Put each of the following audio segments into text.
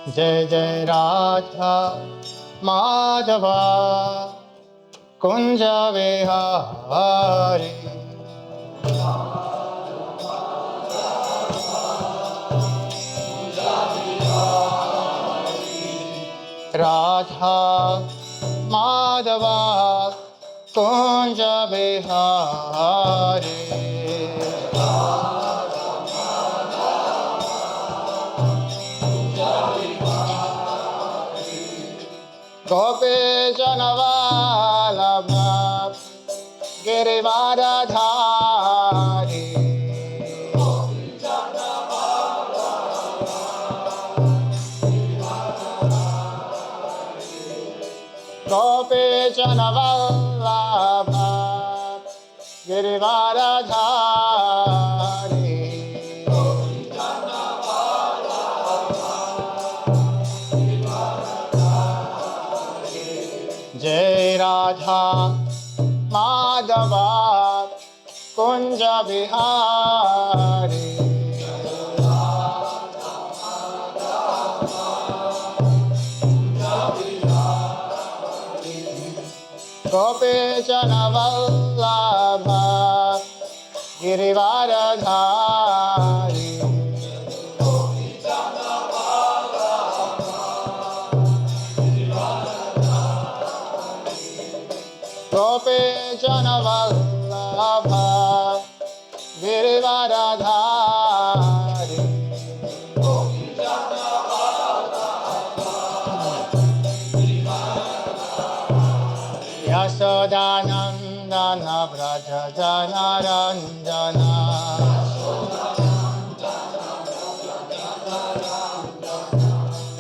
जय जय राधा माधवा कुंज विहारी। राधा माधवा कुंज विहारी। गोपीजन वल्लभ गिरिवरधारी। गोपीजन वल्लभ गिरिवरधारी। जय राधा माधवा कुंज विहारी। गोपीजन वल्लभ गिरिवरधारी। गोपीजन वल्लभ गिरिवरधारी। यशोदानंदन व्रज जनरंजन।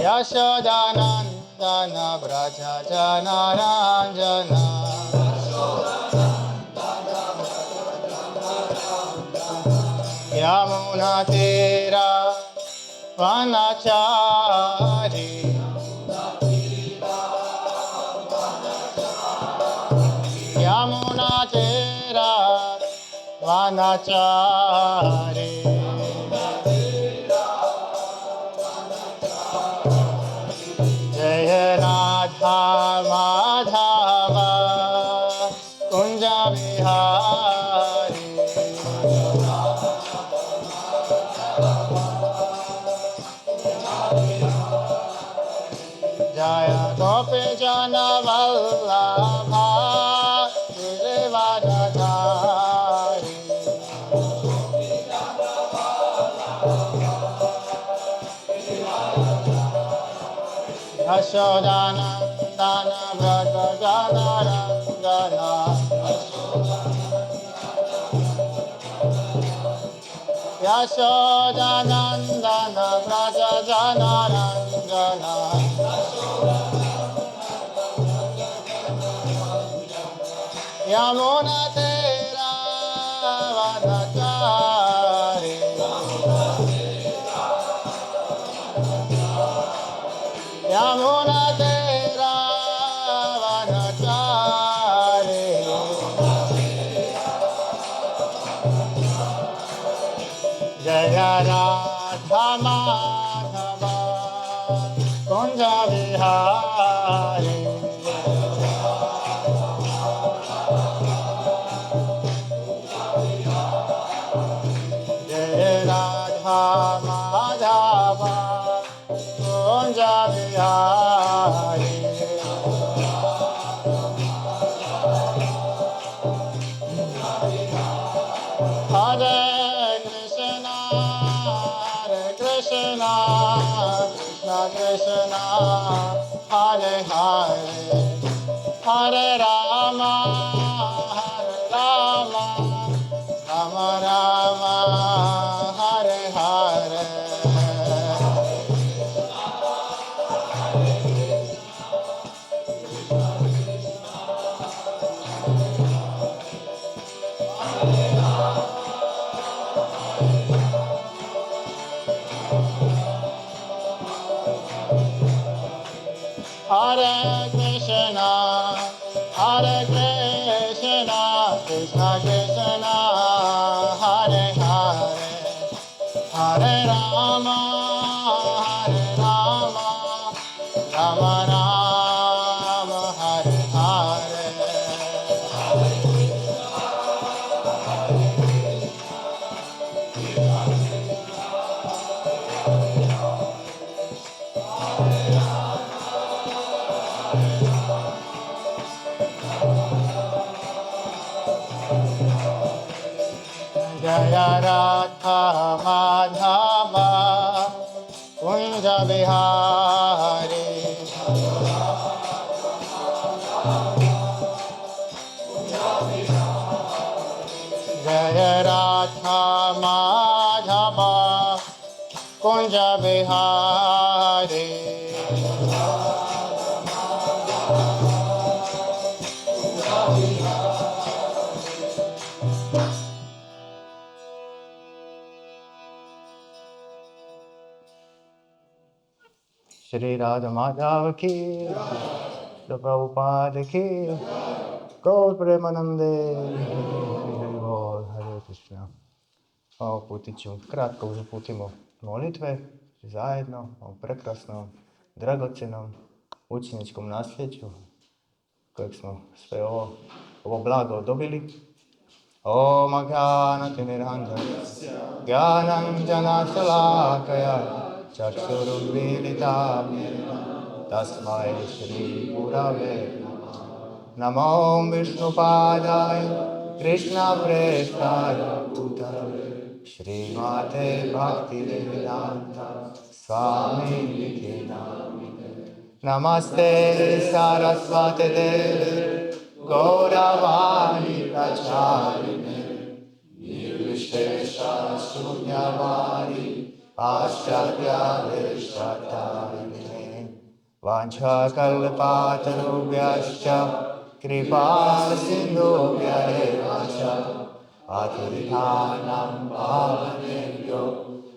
यशोदानंदन व्रज जनरंजन। यमुना तीरा वनचारी। यमुना तीरा वनचारी। जय राधा माधव कुंज विहारी। जय गोपीजन वल्लभ गिरिवरधारी। यशोदानंदन व्रज जनरंजन। यशोदानंदन व्रज जनरंजन। यमुना तीरा वनचारी। यमुना तीरा वनचारी। जय राधा माधव कुंज विहारी। जय राधा माधव कुंज विहारी। हरे कृष्ण कृष्ण कृष्ण हरे हरे हरे राम राम राम हरे Hare. Hare Krishna Krishna Krishna Hare Hare Hare Rama Radha Madhava Kunja Vihari Jaya Radha Madhava Kunja Vihari Shri Radha Madhava ki Shri Prabhupada ki Gaur Premanande Hare Krishna. Uputit ću, kratko uputimo molitve zajedno o prekrasnom, dragocjenom učeničkom nasljeđu kojeg smo sve ovo blago dobili. Om Gyanatimirandhasya Gyananjana Shalakaya Chakshurumilitam Tasmai Shri Gurave Namo Vishnupadaya Krishna Prestaya Bhutale Srimate Bhaktivedanta Swami Niti Namite Namaste Sarasvate Deve Gauravani Pracharine Nirvishesha Shunyavani Paschatya Vishtatarine Vancha Kalpatarubhyascha Kripa Sindhubhya eva cha Patitanam Bhavanebhyo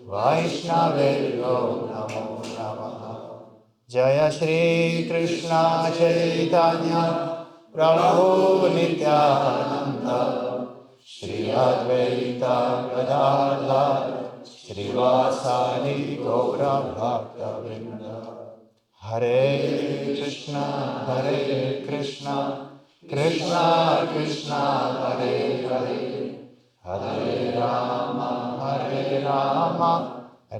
Vaishnavebhyo Namo Namaha Jaya Shri Krishna Chaitanya Prabhu Nityananda Shri Advaita Gadadhara Shri Vasadi Gaura Bhakta Vrinda Hare Krishna Krishna Krishna Hare Hare Hare Rama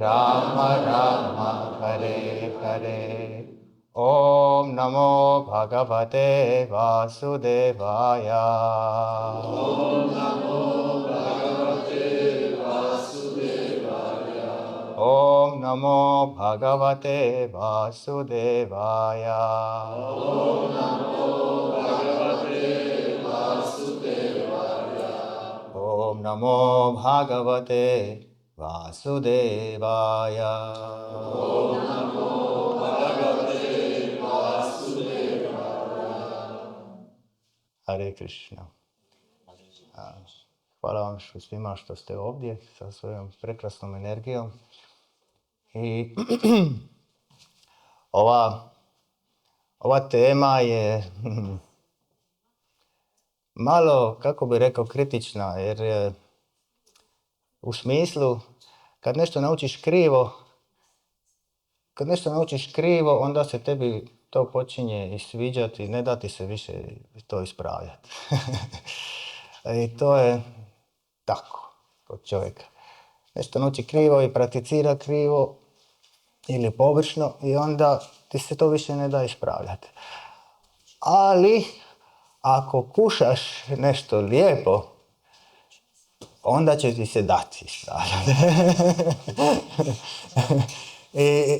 Rama Rama Hare Hare Om Namo Bhagavate Vasudevaya Om Namo Bhagavate Vasudevaya Om Namo Bhagavate Vasudevaya Om Namo Bhagavate Vasudevaya Om Namo Bhagavate Vasudevaya Om Namo Bhagavate Vasudevaya Hare Krishna. Hvala vam svima što ste ovdje sa svojom prekrasnom energijom. I ova tema je malo, kako bi rekao, kritična, jer u smislu kad nešto naučiš krivo, onda se tebi to počinje sviđati, ne da ti se više to ispravljati. I to je tako kod čovjeka. Nešto nauči krivo i prakticira krivo ili površno i onda ti se to više ne da ispravljati. Ali ako kušaš nešto lijepo, onda će ti se dati ispravljati.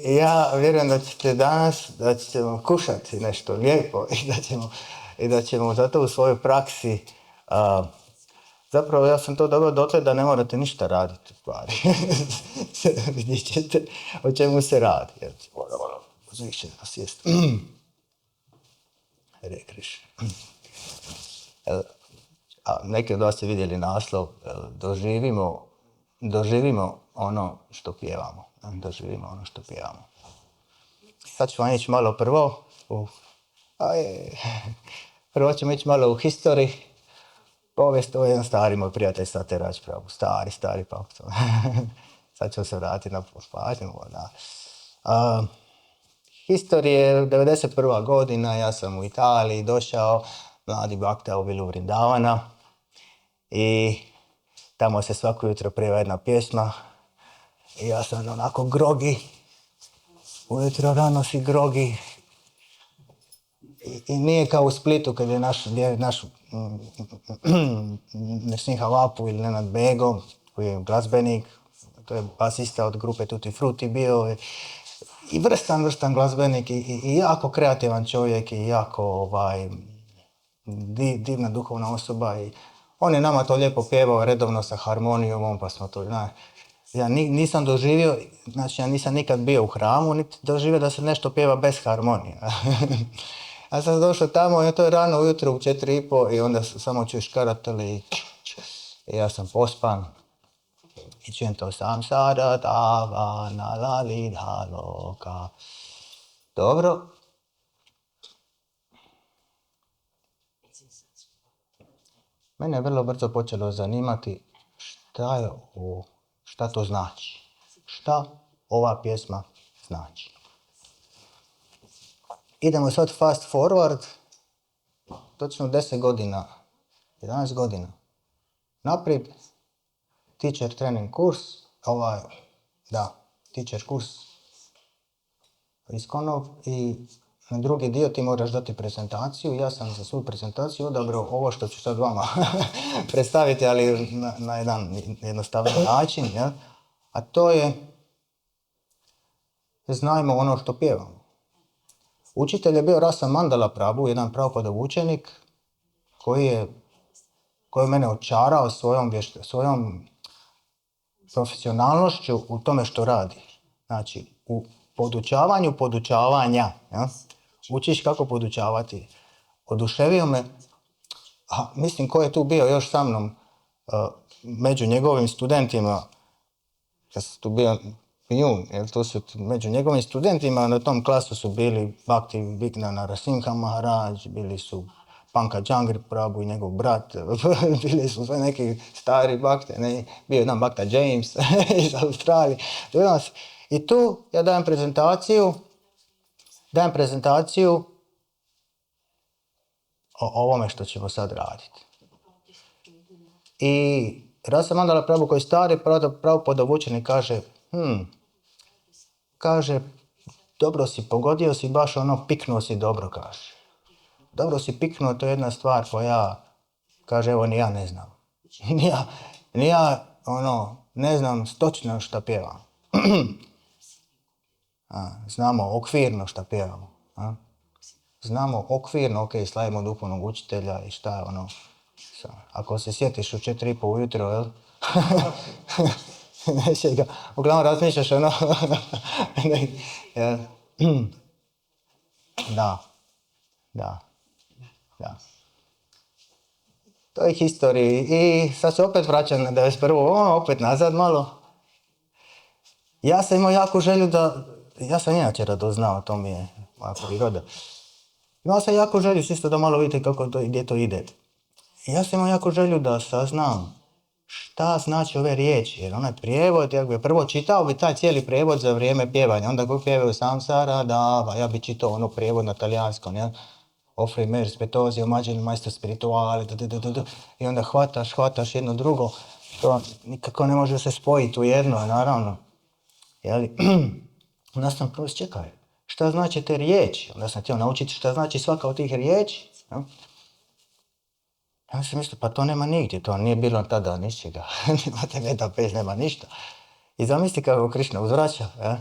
I ja vjerujem da ćete danas, da ćemo kušati nešto lijepo i da ćemo zato u svojoj praksi zapravo ja sam to dobro dotle da ne morate ništa raditi u stvari. Vidjet ćete o čemu se radi. Uzviše da sjest. Hare Krishna. Neki od vas ste vidjeli naslov doživimo ono što pjevamo. Sad ćemo ići malo prvo ćemo ići malo u history. Povijest, ovo je jedan stari moj prijatelj Satirač Prabhu, stari Pakto. Sad ću se vratiti na pažnju. History je 91. godina, ja sam u Italiji došao, mladi Bhakta u vilu Vrindavana i tamo se svako jutro pjeva jedna pjesma i ja sam onako grogi, ujutro rano si grogi i nije kao u Splitu kad je naš Nesniha Vapu ili Nenad Bego je glazbenik, to je basista od grupe Tutti Frutti bio i vrstan glazbenik i jako kreativan čovjek i jako divna duhovna osoba i on je nama to lijepo pjevao redovno sa harmonijom, pa smo to, ja nisam doživio, znači ja nisam nikad bio u hramu, niti doživio da se nešto pjeva bez harmonije. Ja sam došao tamo i to je rano ujutro u 4:30 i onda samo čuješ karatele i ja sam pospan i čujem to samsara dava nala lidha loka. Dobro. Mene je vrlo brzo počelo zanimati šta to znači. Šta ova pjesma znači. Idemo sad fast forward, točno 10 godina, 11 godina. Naprijed, teacher training kurs, teacher kurs Iskonov i na drugi dio ti moraš dati prezentaciju. Ja sam za svoju prezentaciju odabrao ovo što ću sad vama predstaviti, ali na jedan jednostavan način. Ja? A to je, znajmo ono što pjevamo. Učitelj je bio Rasa Mandala Prabhu, jedan Prabhupadov učenik koji je mene očarao svojom profesionalnošću u tome što radi. Znači, u podučavanja. Ja? Učiš kako podučavati. Oduševio me, mislim ko je tu bio još sa mnom, među njegovim studentima, kad sam tu bio jun, među njegovim studentima na tom klasu su bili Bhakti Vignana Narasimha Maharaj, bili su Pankaj Jhangri Prabhu i njegov brat, bili su sve neki stari bhakti, bio jedan Bhakta James iz Australije. I tu ja dajem prezentaciju o ovome što ćemo sad raditi. I Rasa Mandala Prabhu koji je stari Prabhupadov učenik kaže, dobro si pogodio si, baš piknuo si dobro, kaže. Dobro si piknuo, to je jedna stvar koja, kaže, evo ni ja ne znam. Ni ja ne znam točno šta pjevam. Znamo okvirno šta pjevamo. Znamo okvirno, slavimo duhovnog učitelja i šta je ako se sjetiš u 4:30 ujutro, jel? Neće ga, uglavnom razmišljaš Da. To je historija i sad se opet vraćam na 91. Opet nazad malo. Ja sam imao jaku želju ja sam inače radoznao, to mi je moja priroda. Imao sam jaku želju, čisto da malo vidite gdje to ide. Ja sam imao jaku želju da saznam šta znači ove riječi, jer onaj prijevod, ja bi prvo čitao bi taj cijeli prijevod za vrijeme pjevanja, onda ko pjevaju samsara dava, ja bi čitao prijevod na talijanskom, ja? Offri mer spetozio, mađeli majstor spirituale, i onda hvataš jedno drugo, to nikako ne može se spojiti u jedno, naravno. Jeli? Onda sam prvo čekaj, šta znači te riječi? Onda sam htio naučiti šta znači svaka od tih riječi. Ja? Ja sam mislio, pa to nema nigdje, to nije bilo tada ničega, nema ništa. I zamisli kako Krišna uzvraća. Ja?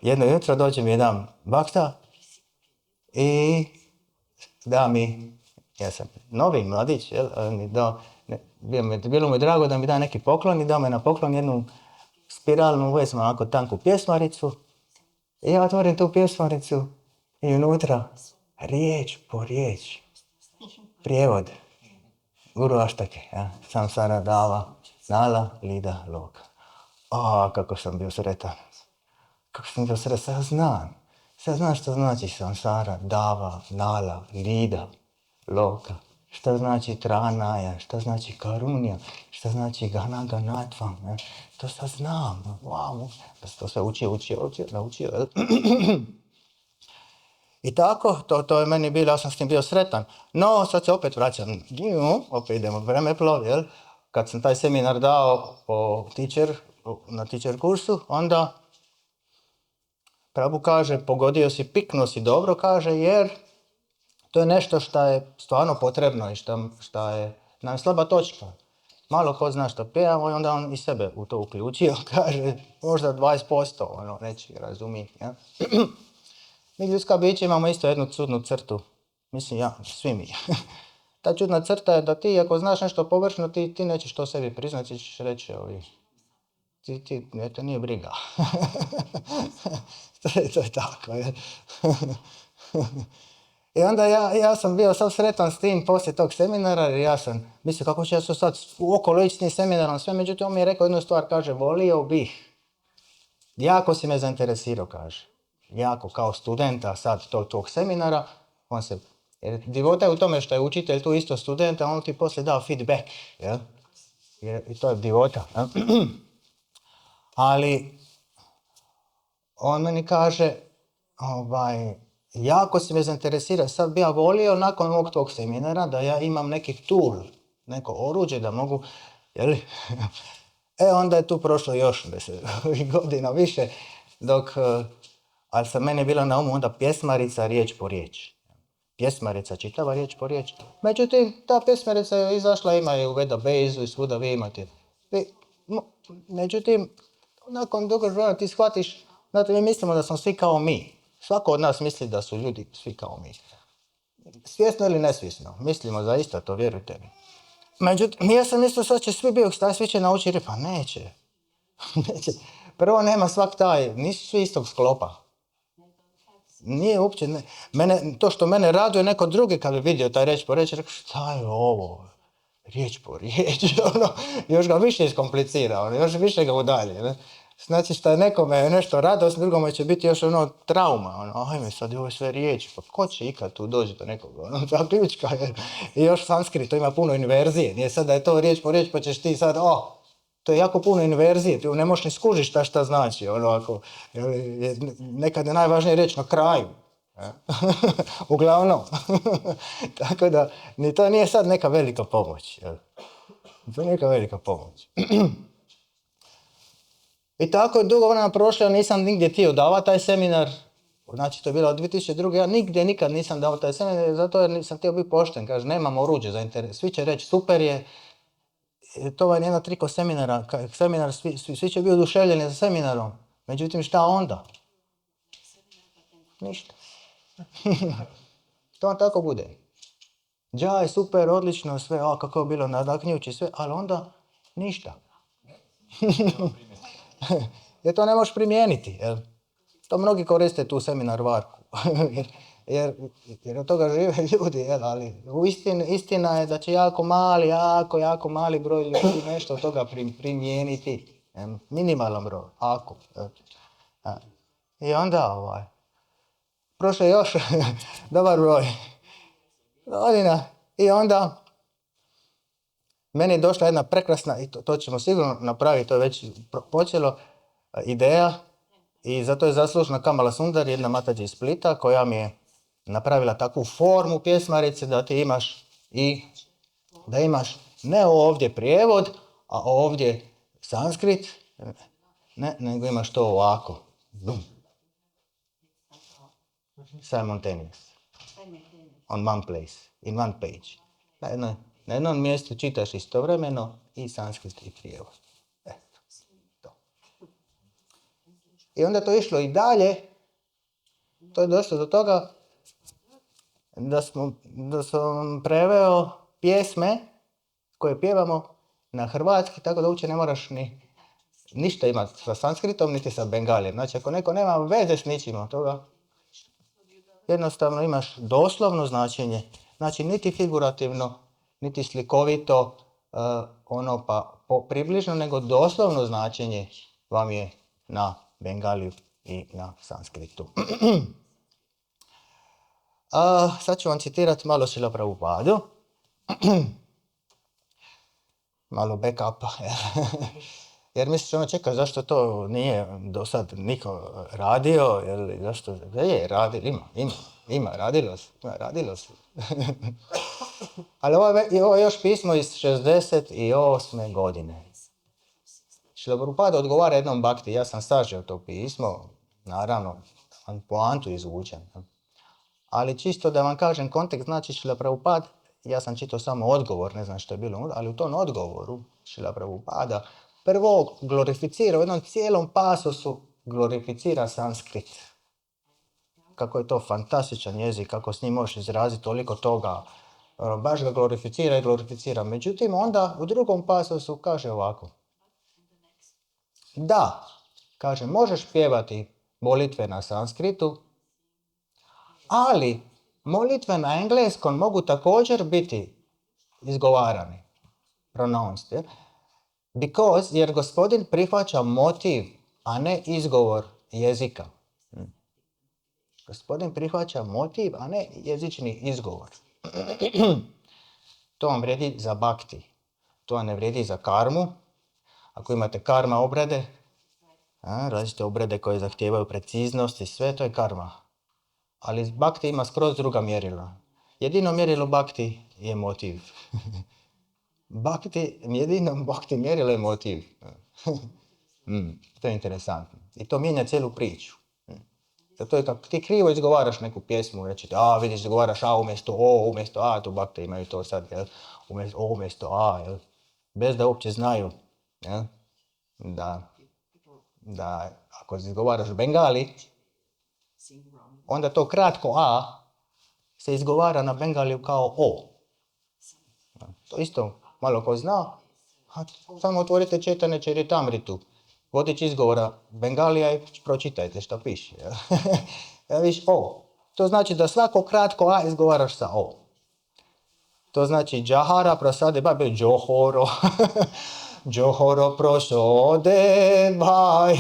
Jedno jutro dođe mi jedan bakta i da mi, ja sam novi mladić, bilo mi drago da mi da neki poklon i dao me na poklon jednu spiralnu, uvijek onako tanku pjesmaricu. I ja otvorim tu pjesmaricu i unutra riječ po riječ, prijevod. Guru Aštake, samsara dava, nala lida loka. Kako sam bio sretan. Sad znam što znači samsara dava, nala, lida, loka. Šta znači tranaja, šta znači karunija, šta znači ganaganatvam. To sad znam. Wow. To sve naučio. I tako, to je meni bilo, ja sam s tim bio sretan. No, sad se opet vraćam. Opet idemo vremeplov, jel? Kad sam taj seminar dao na teacher kursu, onda Prabhu kaže, pogodio si, piknuo si dobro, kaže, jer to je nešto što je stvarno potrebno i što je nam slaba točka. malo ko zna što pjevamo i onda on i sebe u to uključio, kaže možda 20%, ono, neće razumije. Ja? Mi ljudska bića imamo isto jednu čudnu crtu, mislim ja, svi mi. Ta čudna crta je da ti ako znaš nešto površno, ti nećeš to sebi priznati, ti ćeš reći to nije briga. to je tako. Je. I onda ja sam bio sav sretan s tim poslije tog seminara, jer ja sam mislio kako ću ja sad okolo ići s tim seminarom, sve, međutim on mi je rekao jednu stvar, kaže, volio bih, jako si me zainteresirao, kaže, jako kao studenta sad tog seminara, on se, jer divota je u tome što je učitelj tu isto studenta, on ti poslije dao feedback, jel? I to je divota. Ali on meni kaže, jako si me zainteresirao, sad bi ja volio nakon mog tog seminara da ja imam neki tool, neko oruđe da mogu, jel? Onda je tu prošlo još 10 godina više, ali sa mene je bila na umu onda pjesmarica riječ po riječ. Pjesmarica čitava riječ po riječ. Međutim, ta pjesmarica je izašla, ima je u database-u i svuda vi imate. Međutim, nakon dugo vremena ti shvatiš, znate, mi mislimo da smo svi kao mi. Svako od nas misli da su ljudi svi kao mi. Svjesno ili nesvjesno, mislimo zaista, to vjerujte mi. Međutim, ja sam mislio sad će svi svi će naučiti, pa neće. Prvo nema svak taj, nisu svi istog sklopa. Nije uopće, to što mene raduje neko drugi kad bi vidio taj riječ po riječ, rekao šta je ovo, riječ po riječ, još ga više iskomplicira, još više ga udalje. Ne? Znači što je nekome nešto radost, drugome će biti još trauma, ajme sad ovo je sve riječi, pa ko će ikad tu doći do nekog, zaključka je. I još sanskrit, to ima puno inverzije, nije sad da je to riječ po riječ pa ćeš ti sad, to je jako puno inverzije, ti ne možeš ni skužiti šta znači, nekad je najvažnije reći na kraju. Uglavnom. Tako da, ni to nije sad neka velika pomoć. To je neka velika pomoć. I tako dugo vremena prošlo, nisam nigdje htio davati taj seminar. Znači, to je bilo od 2002. Ja nigdje nikad nisam dao taj seminar, zato jer nisam htio biti pošten. Kaže, nemam oruđe za interes. Svi će reći, super je. To je jedna triko seminara. Seminar, svi će biti oduševljeni za seminarom. Međutim, šta onda? Ništa. To tako bude. Džaj, super, odlično, sve, kako je bilo nadahnjuće, sve, ali onda ništa. Jer to ne možeš primijeniti. Jel? To mnogi koriste tu seminar varku. jer od toga žive ljudi, jel? Ali istina je da će jako mali broj ljudi nešto od toga primijeniti. Minimalan broj, ako. I onda prošlo je još dobar broj godina i onda meni je došla jedna prekrasna, i to ćemo sigurno napraviti, to je već počelo, ideja i zato je zaslužna Kamala Sundar, jedna matađa iz Splita, koja mi je napravila takvu formu pjesmarice da ti imaš da imaš ne ovdje prijevod, a ovdje sanskrit, nego imaš to ovako. Simultaneous. On one place, in one page. Na jednom mjestu čitaš istovremeno i sanskrit i prijevod. To. I onda to išlo i dalje. To je došlo do toga da sam preveo pjesme koje pjevamo na hrvatski, tako da uopće ne moraš ništa imati sa sanskritom, niti sa bengalijem. Znači, ako neko nema veze s ničim od toga, jednostavno imaš doslovno značenje. Znači, niti figurativno, niti slikovito, približno, nego doslovno značenje vam je na bengaliju i na sanskritu. Sad ću vam citirati malo Šrila Prabhupadu. Malo backupa. Jer misliš, čekaj, zašto to nije do sad niko radio? Zašto? Je, radilo se. Ali ovo je još pismo iz 68. godine. Šrila Prabhupada odgovara jednom bhakti, ja sam sažeo to pismo, naravno, poantu izvučen. Ali čisto da vam kažem kontekst, znači Šrila Prabhupada ja sam čitao samo odgovor, ne znam što je bilo, ali u tom odgovoru Šrila Prabhupada prvo glorificira, u jednom cijelom pasusu glorificira sanskrit. Kako je to fantastičan jezik, kako s njim možeš izraziti toliko toga. Baš ga glorificira i glorificira. Međutim, onda u drugom pasusu kaže ovako. Da, kaže, možeš pjevati molitve na sanskritu, ali molitve na engleskom mogu također biti izgovarane. Pronounced. Because, jer gospodin prihvaća motiv, a ne izgovor jezika. Gospodin prihvaća motiv, a ne jezični izgovor. To vam vrijedi za bhakti. To vam ne vrijedi za karmu. Ako imate karma obrade, različite obrade koje zahtijevaju preciznost i sve, to je karma. Ali bhakti ima skroz druga mjerila. Jedino mjerilo bhakti je motiv. Jedino bhakti mjerilo je motiv. To je interesantno. I to mijenja cijelu priču. Zato je kako ti krivo izgovaraš neku pjesmu, reći vidiš, izgovaraš a umjesto o, umjesto a, tu bhakti imaju to sad, jel? Umjesto a, jel? Bez da uopće znaju, jel? Da ako izgovaraš bengali, onda to kratko a se izgovara na bengaliju kao o. To isto malo ko zna, samo otvorite Chaitanya Charitamritu, vodič izgovora bengalija i pročitajte što piše. Ja viš o. To znači da svako kratko a izgovaraš sa o. To znači Jahara prasade babe Johoro. Johoro prosode bhai.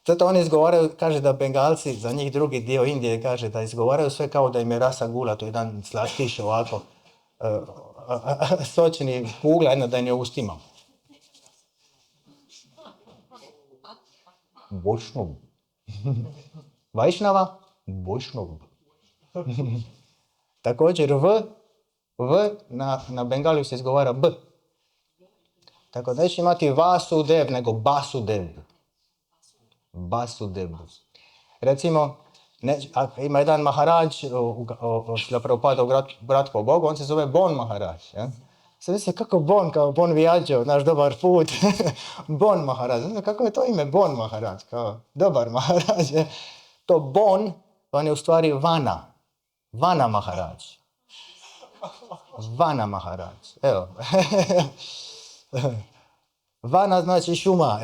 Zato oni izgovaraju, kaže da Bengalci, za njih drugi dio Indije, kaže da izgovaraju sve kao da im je rasa gula, to je jedan slatkiš ovako, sočni kugla, jedna da im je u ustima. Vojšnov. Vajšnava, Vojšnov. Također V na Bengaliju se izgovara B. Tako da neće imati Vasudev, nego Basudev. Basudev. Recimo, ima jedan Maharaj u Šrila Prabhupada u Brat po Bogu, on se zove Bon Maharaj. Ja? Sad misli kako Bon, kao Bon Viaggio, naš dobar put. Bon Maharaj. Kako je to ime Bon Maharaj? Kao dobar Maharaj. To Bon, on je u stvari Vana. Vana Maharaj. Vana Maharaj. Evo. Vana znači šuma.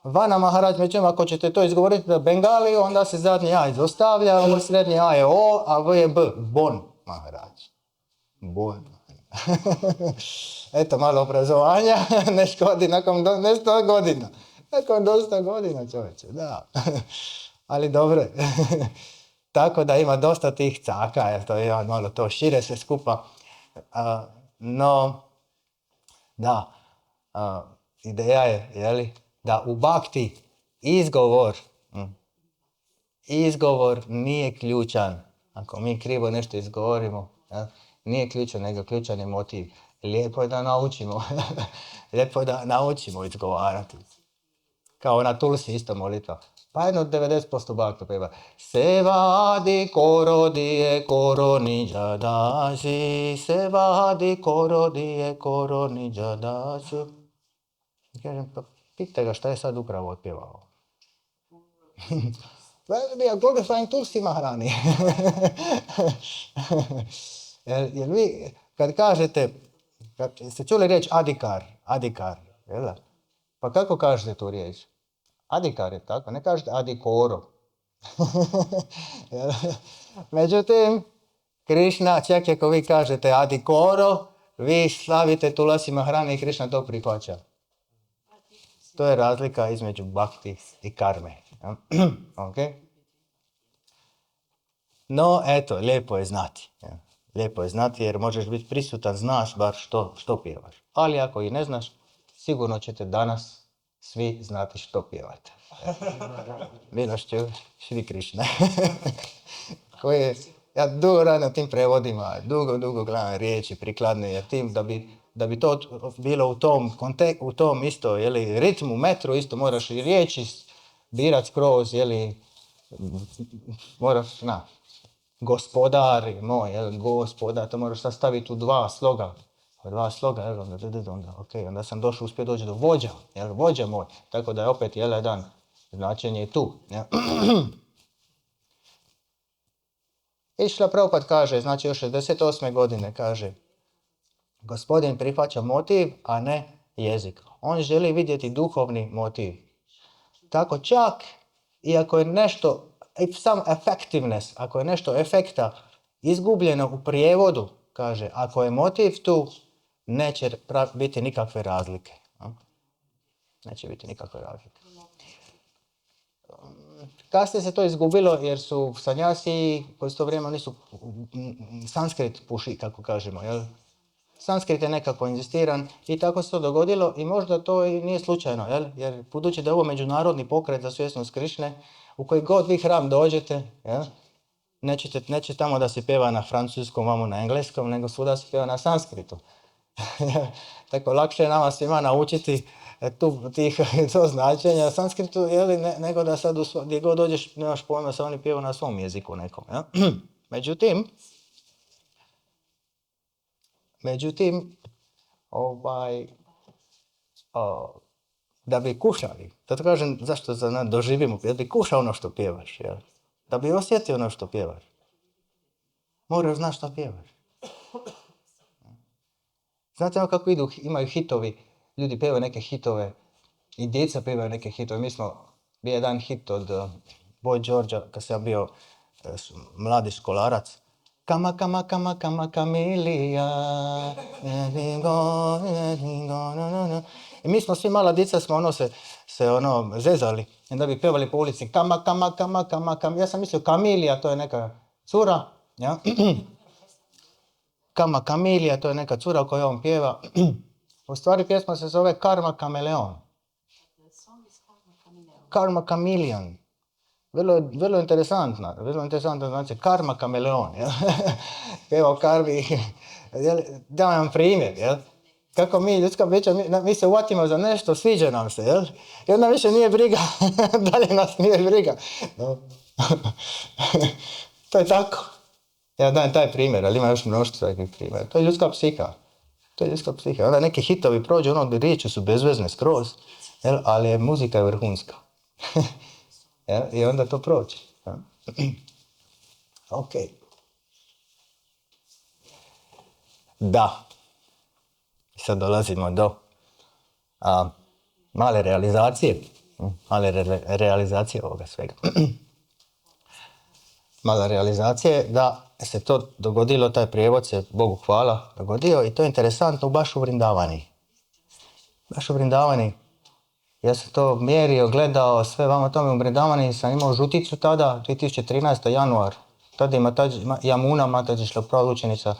Vana Maharaj, međutim, ako ćete to izgovoriti na Bengali, onda se zadnji A izostavlja, srednji A je O, a V je B. Bon Maharaj. Bon. Eto, malo obrazovanja, ne škodi, nakon dosta godina, čovječe, da. Ali dobro. Tako da ima dosta tih caka, to je malo to šire se skupa. No, da, ideja je, jeli, da u bhakti izgovor nije ključan. Ako mi krivo nešto izgovorimo, nije ključan, nego ključan je motiv. Lijepo je da naučimo izgovarati. Kao na Tulsi isto molitva. Pa jedno 90% bhakta peva. Sevadi korodije koroni jadasi, sevadi korodije koroni jadasi. Kažem, pa pitajte ga šta je sad upravo otpjevao. We are glorifying Tulsi Maharani. Jer vi, kad kažete, ste čuli riječ adikar, jel da? Pa kako kažete tu riječ? Adikar je tako, ne kažete adikoro. Međutim, Krišna, čak ako vi kažete adikoro, vi slavite Tulasi Maharani i Krišna to prihvaća. To je razlika između bhakti i karme. Okay? No, eto, lijepo je znati. Lijepo je znati jer možeš biti prisutan, znaš bar što pjevaš. Ali ako i ne znaš, sigurno ćete danas svi znati što pjevate. Milošću Šri Krišna. Ja dugo radim na tim prevodima, dugo gledam riječi prikladne, jer tim da bi to bilo u tom isto, jeli, ritmu, metru isto moraš i riječi birat skroz, jeli, moraš, gospodari moj, jel, gospodar, to moraš sad staviti u dva sloga, jel, onda sam uspio doći do vođa, jel, vođa moj, tako da je opet, jel, jedan značenje tu, jel. Išla Prabhupada kaže, znači još 68. godine kaže, Gospodin prihvaća motiv, a ne jezik. On želi vidjeti duhovni motiv. Tako čak, i ako je nešto, sam effectiveness, ako je nešto efekta izgubljeno u prijevodu, kaže, ako je motiv tu, neće biti nikakve razlike. Neće biti nikakve razlike. Kasnije se to izgubilo jer su sanjasi koji su to vrijeme, oni su sanskrit puši, kako kažemo, jel? Sanskrit je nekako inzistiran i tako se to dogodilo i možda to i nije slučajno, jel? Jer budući da je ovo međunarodni pokret za svjesnost Krišne, u koji god vi hram dođete, jel? Neće tamo da se pjeva na francuskom, vamo na engleskom, nego svuda se pjeva na sanskritu. Tako lakše je nama svima naučiti to značenja sanskritu, jeli, nego da sad gdje god dođeš nemaš pojma se oni pjevaju na svom jeziku nekom. Ja? Međutim, da bi kušali, da to kažem zašto doživimo, da bi kušao ono što pjevaš, jel? Da bi osjetio ono što pjevaš, moraš znati što pjevaš. Znate kako imaju hitovi, ljudi pjevaju neke hitove i djeca pjevaju neke hitove. Mi smo bio jedan hit od Boy Georgea kad sam bio mladi školarac. Kama, kama, kama, kama, kamilija. I mi smo svi mala djeca smo se zezali i da bi pjevali po ulici kama, kama, kama, kama, kama. Ja sam mislio Kamilija, to je neka cura. Ja? Kama Kamilija, to je neka cura koju on pjeva. U stvari pjesma se zove Karma Kameleon. Karma Chameleon. Vrlo interesantna znači Karma Kameleon. Pjeva o karmi. Da vam primjer, jel? Kako mi, ljudska bića, mi se uvatimo za nešto, sviđa nam se, jel? I onda više nije briga, dalje nas nije briga. No. To je tako. Ja dajem taj primjer, ali ima još mnoštvo takvih primjera. To je ljudska psiha. Onda neki hitovi prođu, riječi su bezvezne skroz, jel? Ali je muzika je vrhunska. Jel? I onda to prođe. Ok. Da. Sad dolazimo do male realizacije ovoga svega. Mala realizacija je da se to dogodilo, taj prijevod se, Bogu hvala, dogodio i to je interesantno baš u Vrindavani. Ja sam to mjerio, gledao, sve vamo tome u Vrindavani, sam imao žuticu tada, 2013. januar. Tada ima Jamuna, Mataji Šloprava učenica,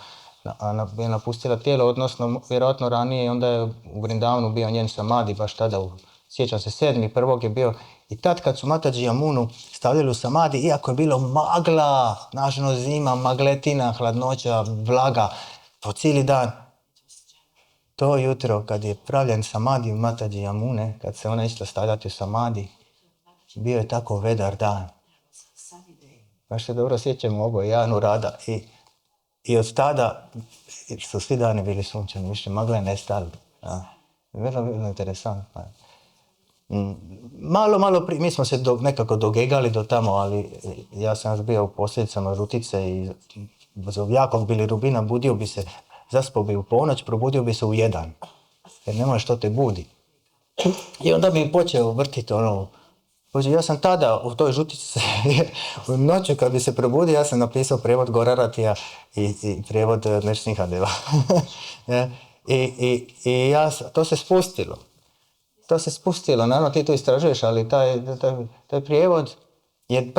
je napustila tijelo, odnosno vjerojatno ranije i onda je u Vrindavanu bio njen samadi, baš tada, sjećam se, 7.1. je bio. I tad kad su Mataji Jamunu stavljali u samadi, iako je bilo magla, nažno zima, magletina, hladnoća, vlaga, po cijeli dan, to jutro kad je pravljen samadi u Mataji Jamune, kad se ona išla stavljati u samadi, bio je tako vedar dan. Baš se dobro sjećamo oboje, Janu Rada. I od tada su svi dani bili sunčani, više magle nestali. Vrlo interesantno. Malo prije, mi smo se nekako dogegali do tamo, ali ja sam još bio u posljedicama žutice i zbog jakog bilirubina budio bi se, zaspao bi u ponoć, probudio bi se u 1, jer nema što te budi. I onda bi počeo vrtiti ja sam tada u toj žutici, u noću kad bi se probudio, ja sam napisao prijevod Goraratija i prijevod Nrsimhadeva. I to se spustilo. Naravno ti to istražuješ, ali taj prijevod je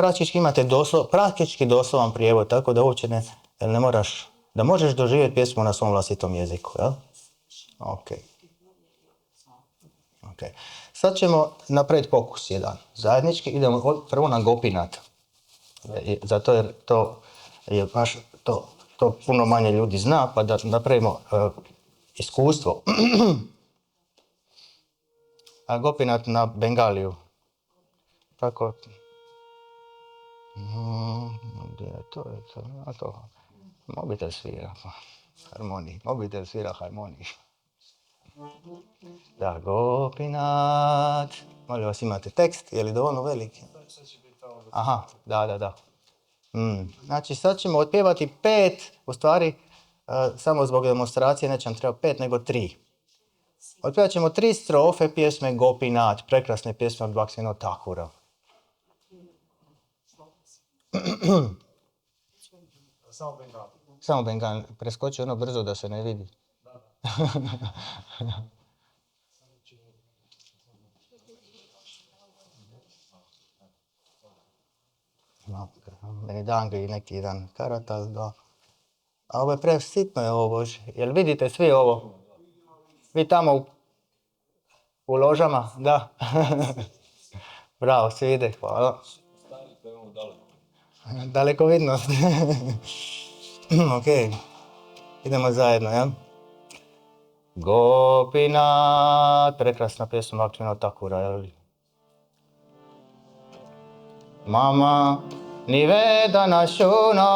praktički doslovan prijevod, tako da uopće ne moraš, da možeš doživjeti pjesmu na svom vlastitom jeziku, jel? Ok. Sad ćemo napraviti pokus jedan. Zajednički idemo prvo na Gopinata. Zato jer to je baš to puno manje ljudi zna, pa da napravimo iskustvo. A Gopinat na Bengaliju. Tako. To je to. A to. Mobitel svira. Harmoniji. Mobitel svira harmoniji. Da, Gopinath. Molim vas, imate tekst? Je li dovoljno veliki? Aha, da. Znači, sad ćemo otpjevati 5, u stvari, samo zbog demonstracije neće nam treba 5, nego 3. Otpjevat ćemo 3 strofe pjesme Gopinath, prekrasne pjesme od Bhaktivinoda Thakura. Samo Bengal. Preskoči ono brzo da se ne vidi. Meridangi i neki jedan karatal, da. A ovo je presitno je ovo, Bože. Jel vidite svi ovo? Vi tamo u ložama? Da. Bravo, svi vide, hvala. Daleko vidnost. Ok, idemo zajedno, ja? Gopinath, prekrasna pjesma Bhaktivinoda Thakura, jel? Mama nivedana shuna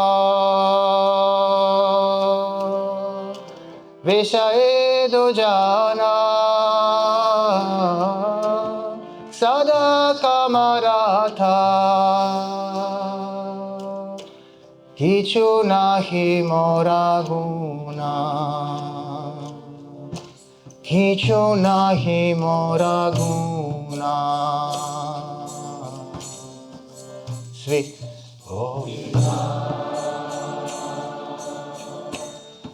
vishaye dujana sada kamaratha kichu nahi mora guna kichu nahi mora guna. Svi.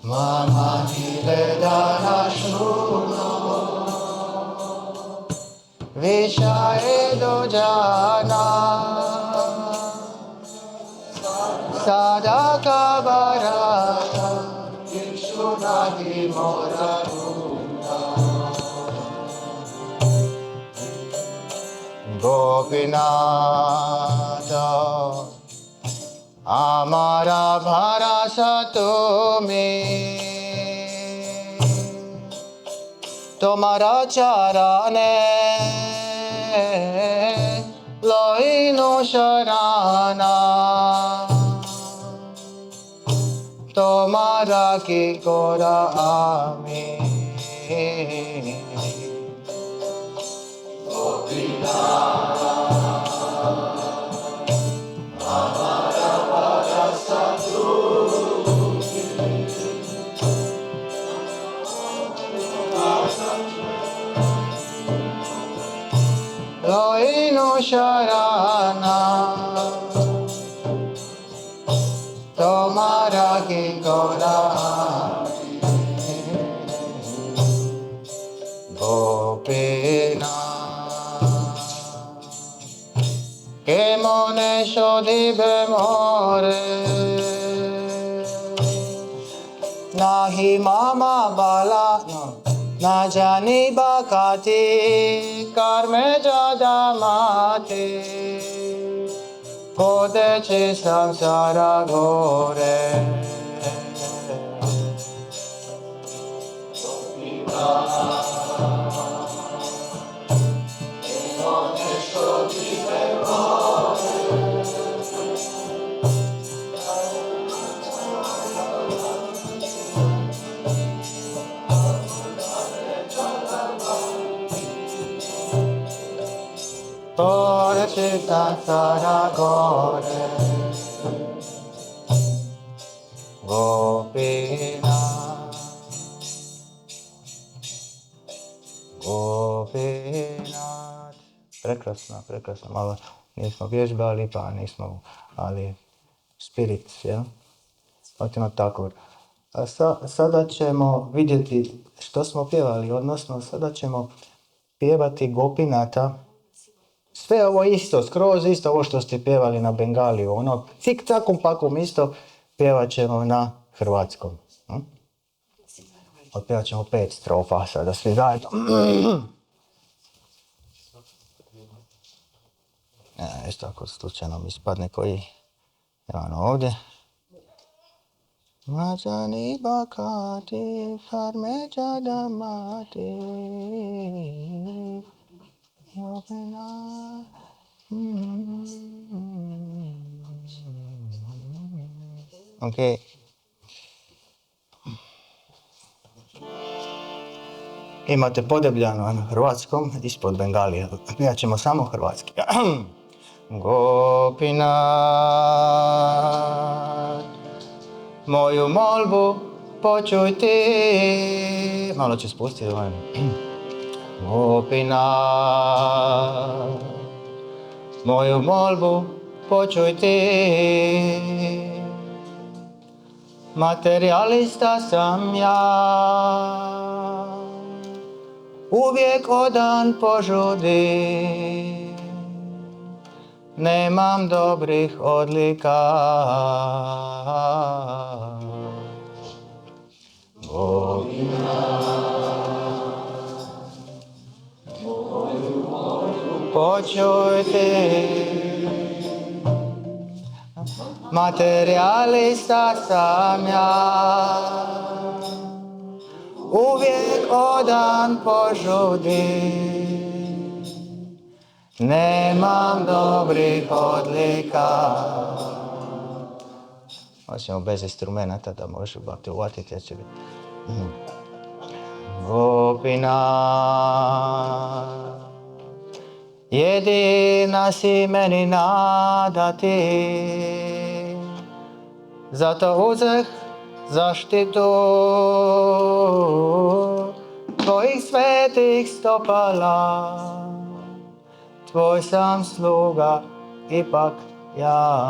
Mama nivedana shuna vishaye dujana sada kabarata kichu nahi mora guna. Gopinatha amara bharasa tumi tomara charane loinu sharana tomara ki kora ami. Loinu sharana tomara ki kora Gopinath ke mone shodhibe more nahi mama bala na jani bakati karme jada mate kodeche samsara gore. Kodeche samsara gore. Gopinath, Gopinath. Prekrasno, malo nismo vježbali, pa nismo, ali spirit, jel? Bhaktivinoda Thakur. A sada ćemo vidjeti što smo pjevali, odnosno sada ćemo pjevati Gopinatha. Sve ovo isto, skroz isto ovo što ste pjevali na Bengaliju, ono cik cakom pakom isto pjevat ćemo na hrvatskom. Otpjevat ćemo 5 strofa sada svi zajedno. Isto ako slučajno mi ispadne koji, evo ovdje. Majani bakati farme jada mati Gopinath. Ok. Imate podebljano na hrvatskom, ispod Bengalija. Ja ćemo samo hrvatski. Gopinath, moju molbu počuj ti. Malo ću spustiti ovaj. Gopinath, moju molbu počuj ti. Materijalista sam ja, uvijek odan požudi, nemam dobrih odlika. Počuj ti, materijalista sam ja, uvijek odan požudi, nemam dobrih odlika. Oćemo bez instrumenta da možeš bati uvatiti, jer će biti. Gopinath, jedina si meni nada ti, zato uzeh zaštitu tvojih svetih stopala, tvoj sam sluga ipak ja.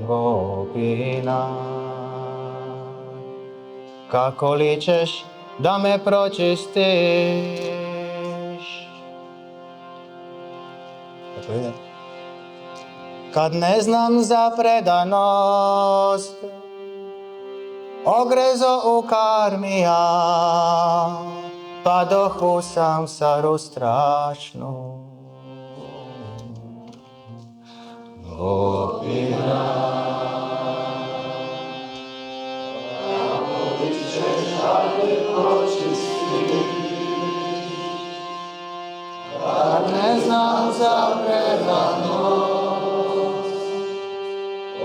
Gopinath, kako li ćeš da me pročistiš? Kad ne znam za predanost, ogrezo u karmija, padoh u samsaru strašnu. Gopinath, kad ne znam za predanost,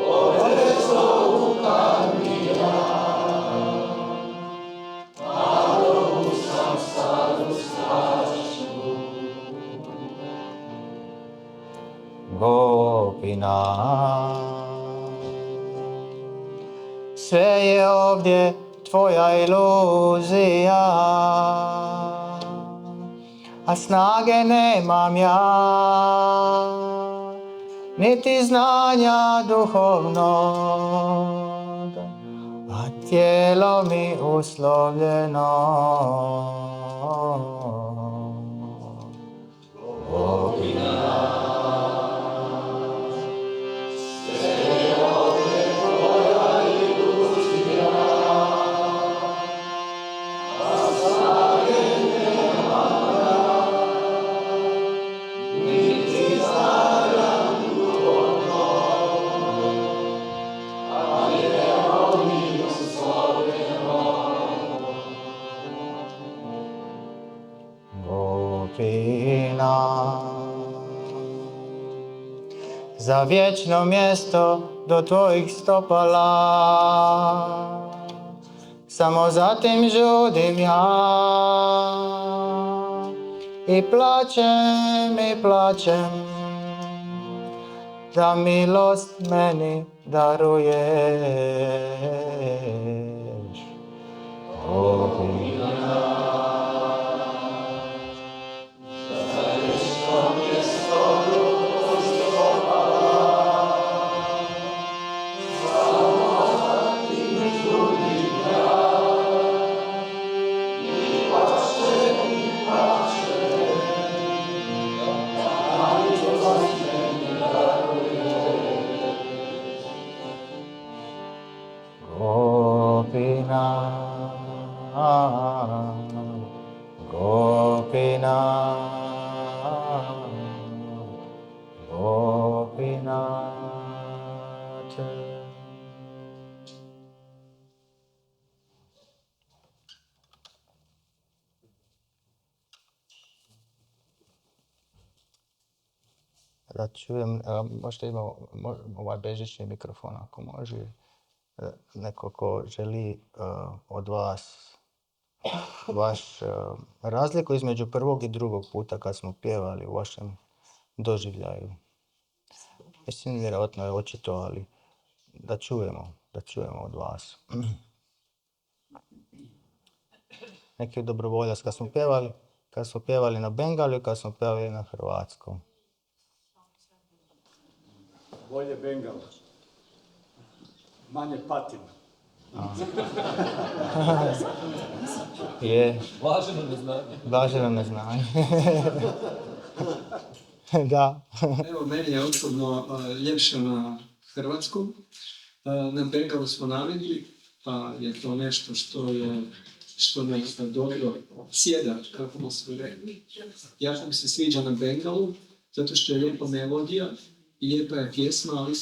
ogrezo u karmija, padoh u samsaru strašnu. Gopinath, sve je ovdje tvoja iluzija, a snage nemam ja, niti znanja duhovnog, a tijelo mi uslovljeno. Za vječno mjesto do tvojih stopala, samo zatim žudim ja i plačem da milost meni daruješ. Gopinath. Da čujem, možda ima ovaj bežični mikrofon ako može. Neko ko želi od vas razliku između prvog i drugog puta kad smo pjevali u vašem doživljaju. Mislim, vjerojatno je očito, ali da čujemo od vas. Neki dobrovoljac kad smo pjevali na bengaliju i kad smo pjevali na hrvatskom. Bolje Bengal. Manje patim. Je. Blaženo neznanje. Da. Evo, meni je osobno ljepše na hrvatskom. Na bengalu smo navikli, pa je to nešto što nam dobro sjeda, kako smo svi rekli. Jako mi se sviđa na bengalu, zato što je lijepa melodija i lijepa je pjesma, ali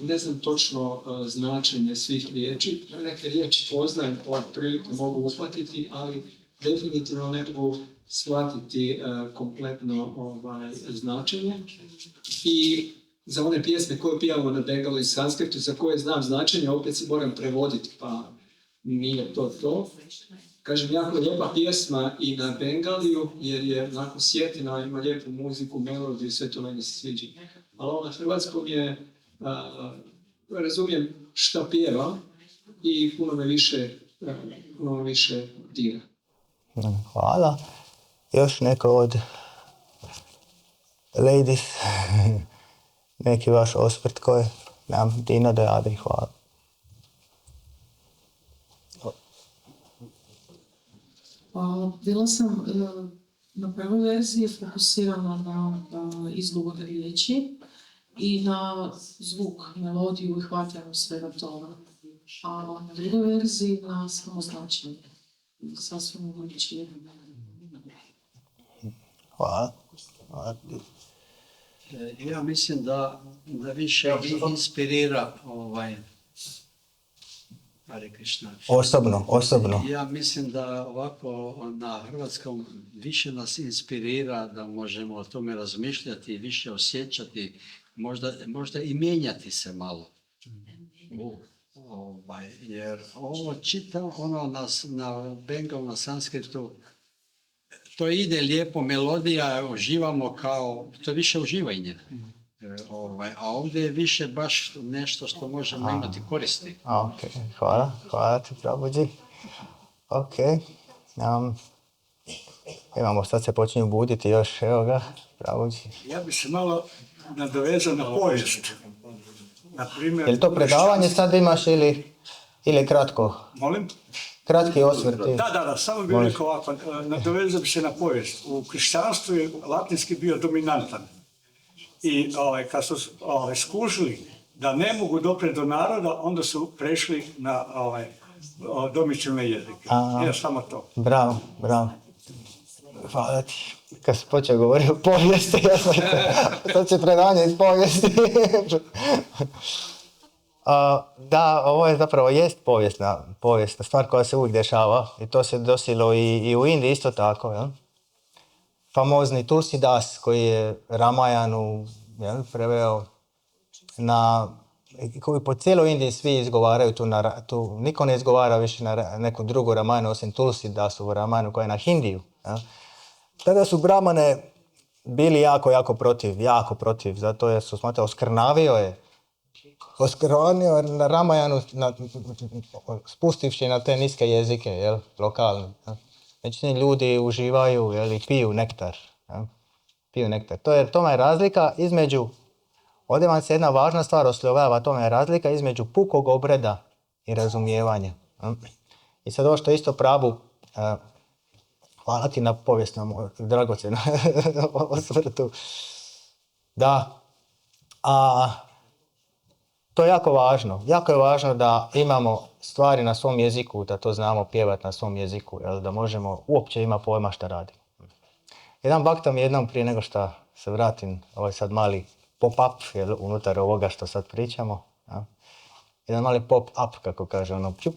ne znam točno značenje svih riječi. Neke riječi poznajem, prilike mogu uhvatiti, ali definitivno ne mogu shvatiti kompletno značenje. I za one pjesme koje pijamo na bengalu i sanskrtu, za koje znam značenje, opet se moram prevoditi, pa nije to. Kažem, jako lijepa pjesma i na bengaliju, jer je onako sjetina, ima lijepu muziku, melodiju, sve to meni se sviđa. Ali ovo na hrvatskom je, razumijem šta pjeva i puno me više dira. Hvala. Još neko od ladies, neki vaš osvrt koji nam Dina da Adri, hvala. Bila sam na prvoj verziji fokusirana na izgovor riječi i na zvuk, melodiju i hvatanje svega toga. A na drugoj verziji na samo značenje. Sasvim drugačije. Hvala. Ja mislim da više inspirira Hare Krishna. Osobno. Ja mislim da ovako na hrvatskom više nas inspirira da možemo o tome razmišljati, više osjećati, možda i mijenjati se malo. Jer ovo čitam, na bengalu, na sanskritu, to ide lijepo, melodija, uživamo kao, to je više uživanje. A ovdje je više baš nešto što možemo imati koristi. Ok, hvala ti, Prabhuji. Ok, imamo, sad se počinju buditi još, evo ga, Prabhuji. Ja bi se malo nadovezao na povijest. Je li to predavanje sad imaš ili kratko? Molim? Kratki osvrt. Da, samo bih rekao ovako, nadovezao bi se na povijest. U kršćanstvu je latinski bio dominantan. I kad su skužili da ne mogu doprijeti do naroda, onda su prešli na domicilne jezike. Je samo to. Bravo. Hvala ti. Kad si počeo govoriti o povijesti, ja sam to će predavanje iz povijesti. Da, ovo je zapravo povijesna stvar koja se uvijek dešava i to se desilo i u Indiji isto tako. Jel? Famozni Tulsidas koji je Ramayanu preveo koji po cijeloj Indiji svi izgovaraju tu, niko ne izgovara više na neku drugu Ramayanu osim Tulsidasovu Ramayanu koja je na Hindiju. Jel? Tada su Brahmane bili jako protiv, zato jer su smatrali oskrnavio na Ramayanu, spustivši na te niske jezike, jel, lokalne. Jel. Međutim, ljudi uživaju, jel, i piju nektar. Jel. Tome je razlika između, ovdje vam se jedna važna stvar oslovljava, tome je razlika između pukog obreda i razumijevanja. Jel. I sad ovo što isto Prabhu, hvala ti na povijesnom, dragocjenom osvrtu. Da, to je jako važno. Jako je važno da imamo stvari na svom jeziku, da to znamo pjevati na svom jeziku, jel, da možemo uopće imati pojma šta radimo. Jedan bakta mi jednom prije nego što se vratim, ovaj sad mali pop-up jel, unutar ovoga što sad pričamo, ja? Jedan mali pop-up, kako kaže ono, čup,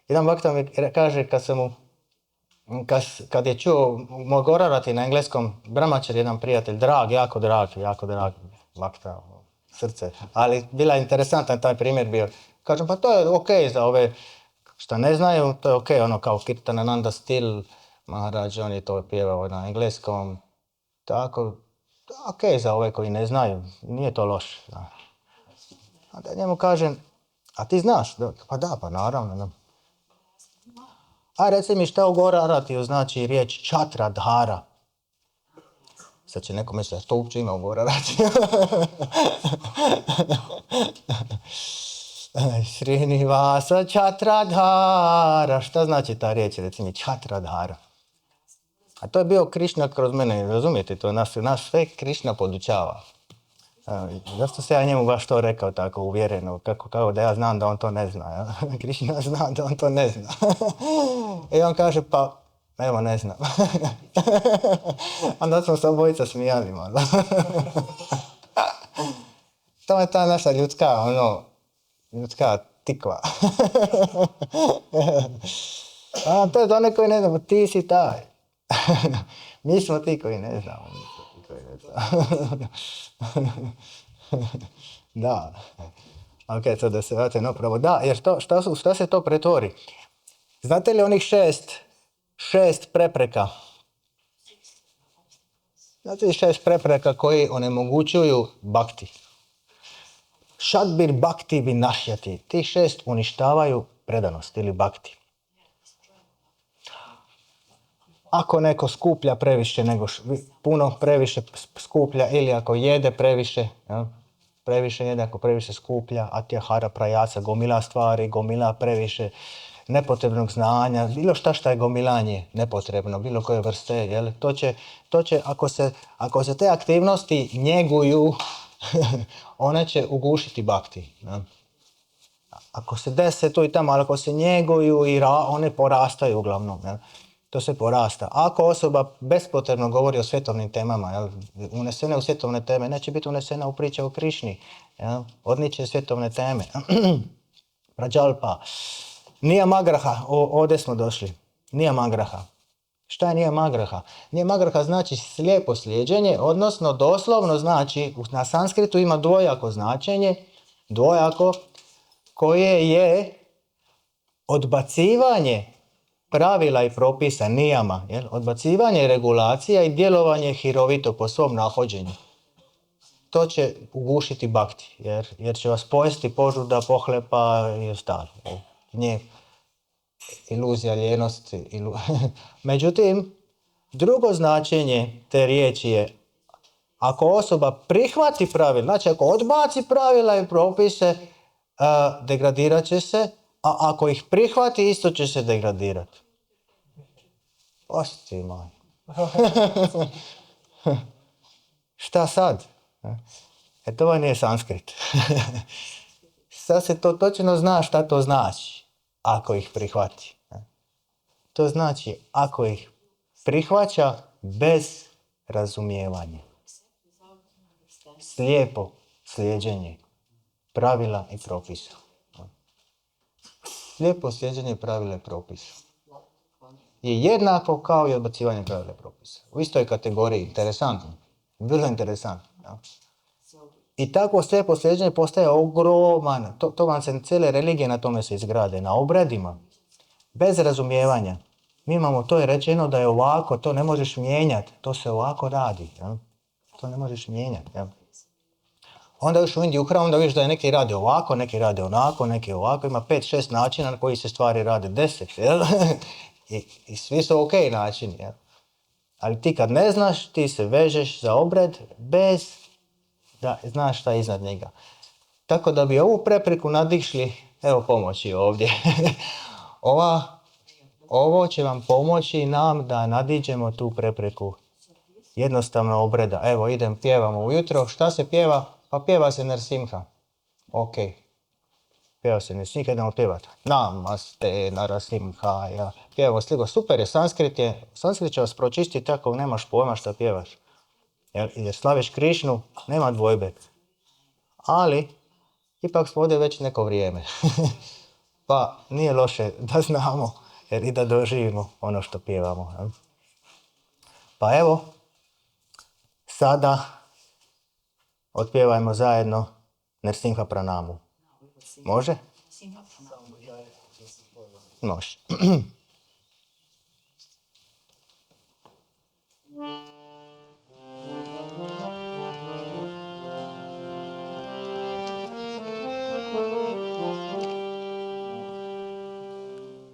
jedan bakta mi kaže kad je čuo moj govorati na engleskom, Bramačar, jedan prijatelj, jako drag bakta, srce, ali bila je interesantan taj primjer bio. Kažem, pa to je okej za ove što ne znaju, to je okej, ono kao Kirtanananda Stil, Maharaj, on je to pjevao na engleskom, tako, okej za ove koji ne znaju, nije to loše. Da. A da njemu kažem, a ti znaš? Pa da, pa naravno. Da. A reci mi šta u Gorarati znači riječ Čatradhara. Sad će neko misliti, što uopće ima u Gorarati? Srinivasa Čatradhara. Šta znači ta riječ, reci mi, Čatradhara? A to je bio Krišna kroz mene, razumijete, to nas sve Krišna podučava. Zašto se ja njemu baš to rekao tako uvjereno, kako da ja znam da on to ne zna. Ja? Krišna zna da on to ne zna. I on kaže, pa evo ne znam. Onda smo se obojica smijali malo. To je ta naša ljudska tikva. A to je za one koji ne znamo, ti si taj. Mi smo ti koji ne znamo. Da. Ok, sad da se vratim napravo. Da, jer šta se to pretvori? Znate li onih šest prepreka? Znate li 6 prepreka koji onemogućuju bhakti? Shadbir bhakti vinašyati. Tih 6 uništavaju predanost ili bhakti. Ako neko skuplja previše previše skuplja, ili ako jede previše, ja? Previše jede, ako previše skuplja, atjahara prajaca, gomila stvari, gomila previše nepotrebnog znanja, bilo šta je gomilanje nepotrebno, bilo koje vrste, jel? To će ako se te aktivnosti njeguju, one će ugušiti bhakti. Ja? Ako se dese to i tamo, ali ako se njeguju, one porastaju uglavnom, jel? To se porasta. Ako osoba bespotrebno govori o svjetovnim temama, jel, unesene u svjetovne teme, neće biti unesena u priče o Krišni, jel, odniče svjetovne teme. Prađalpa. Nijamagraha, ovdje smo došli. Nijamagraha. Šta je nijamagraha? Nijamagraha znači slijepo slijeđenje, odnosno doslovno znači, na sanskritu ima dvojako značenje, koje je odbacivanje pravila i propisa, nijama, jel? Odbacivanje regulacija i djelovanje hirovito po svom nahođenju. To će ugušiti bhakti, jer će vas pojesti požuda, pohlepa i ostalo. Gnjev, iluzija, ljenost. Međutim, drugo značenje te riječi je, ako osoba prihvati pravila, znači ako odbaci pravila i propise, degradirat će se, a ako ih prihvati, isto će se degradirati. Osti moj. Šta sad? To vam nije sanskrit. Sad se to točno zna šta to znači, ako ih prihvati. To znači, ako ih prihvaća bez razumijevanja. Slijepo slijeđenje pravila i propisa. Slijepo slijeđenje pravila i propisa je jednako kao i odbacivanje pravila i propisa. U istoj kategoriji, interesantno. Vrlo interesantno. Ja. I tako slijepo slijeđenje postaje ogroman. To vam se cijele religije na tome se izgrade, na obredima. Bez razumijevanja. Mi imamo, to je rečeno da je ovako, to ne možeš mijenjati. To se ovako radi. Ja. To ne možeš mijenjati. Ja. Onda još u Indiji, u hramu, onda vidiš da je neki rade ovako, neki rade onako, neki ovako. Ima 5-6 načina na koji se stvari rade, 10. Jel? I svi su ok načini. Jel? Ali ti kad ne znaš, ti se vežeš za obred bez da znaš šta je iznad njega. Tako da bi ovu prepreku nadišli, evo pomoći ovdje. Ovo će vam pomoći nam da nadiđemo tu prepreku jednostavno obreda. Evo pjevamo ujutro. Šta se pjeva? Pa pjeva se Narsimha. Ok. Pjevao se Nrsimha, idemo pjevati. Namaste, Narasimhaya. Pjevamo sliku, super je, sanskrit će vas pročistiti ako nemaš pojma šta pjevaš. Jer slaviš Krišnu, nema dvojbe. Ali, ipak smo ovdje već neko vrijeme. Pa nije loše da znamo jer i da doživimo ono što pjevamo. Jel? Pa evo, sada otpjevajmo zajedno Nrsimha Pranamu. Može? Može.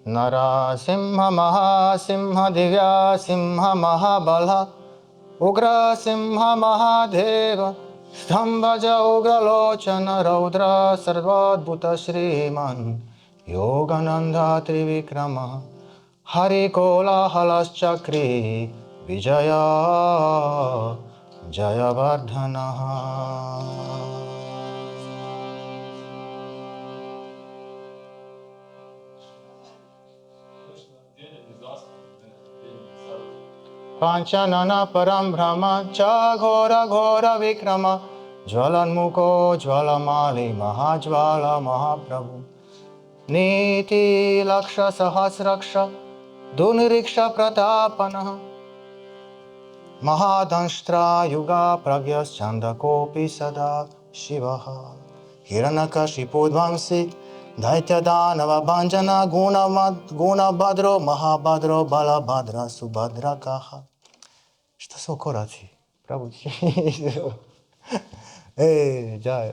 Narasimha Mahasimha Divya Simha Mahabala Ugra Simha Mahadeva Stambhaja Ugra Lochana Raudra Sarvadbhuta Shriman Yogananda Trivikrama Hari Kola Halas Chakri Vijaya Jayavardhana. Panchanana Param Brahma Cha Ghora Ghora Vikrama Jwalanmukho Jwalamali Mahajwala Mahaprabhu Niti Laksha Sahasraksha Duniriksha Pratapana Mahadanshtra Yuga Pragyas Chandakopi Sada Shivaha Hiranakashipu Dvamsi Daitya Danava Bhanjana Guna Badro Mahabadro Balabhadra Subhadra Kaha. Šta su koraci? Pravući. Džaj.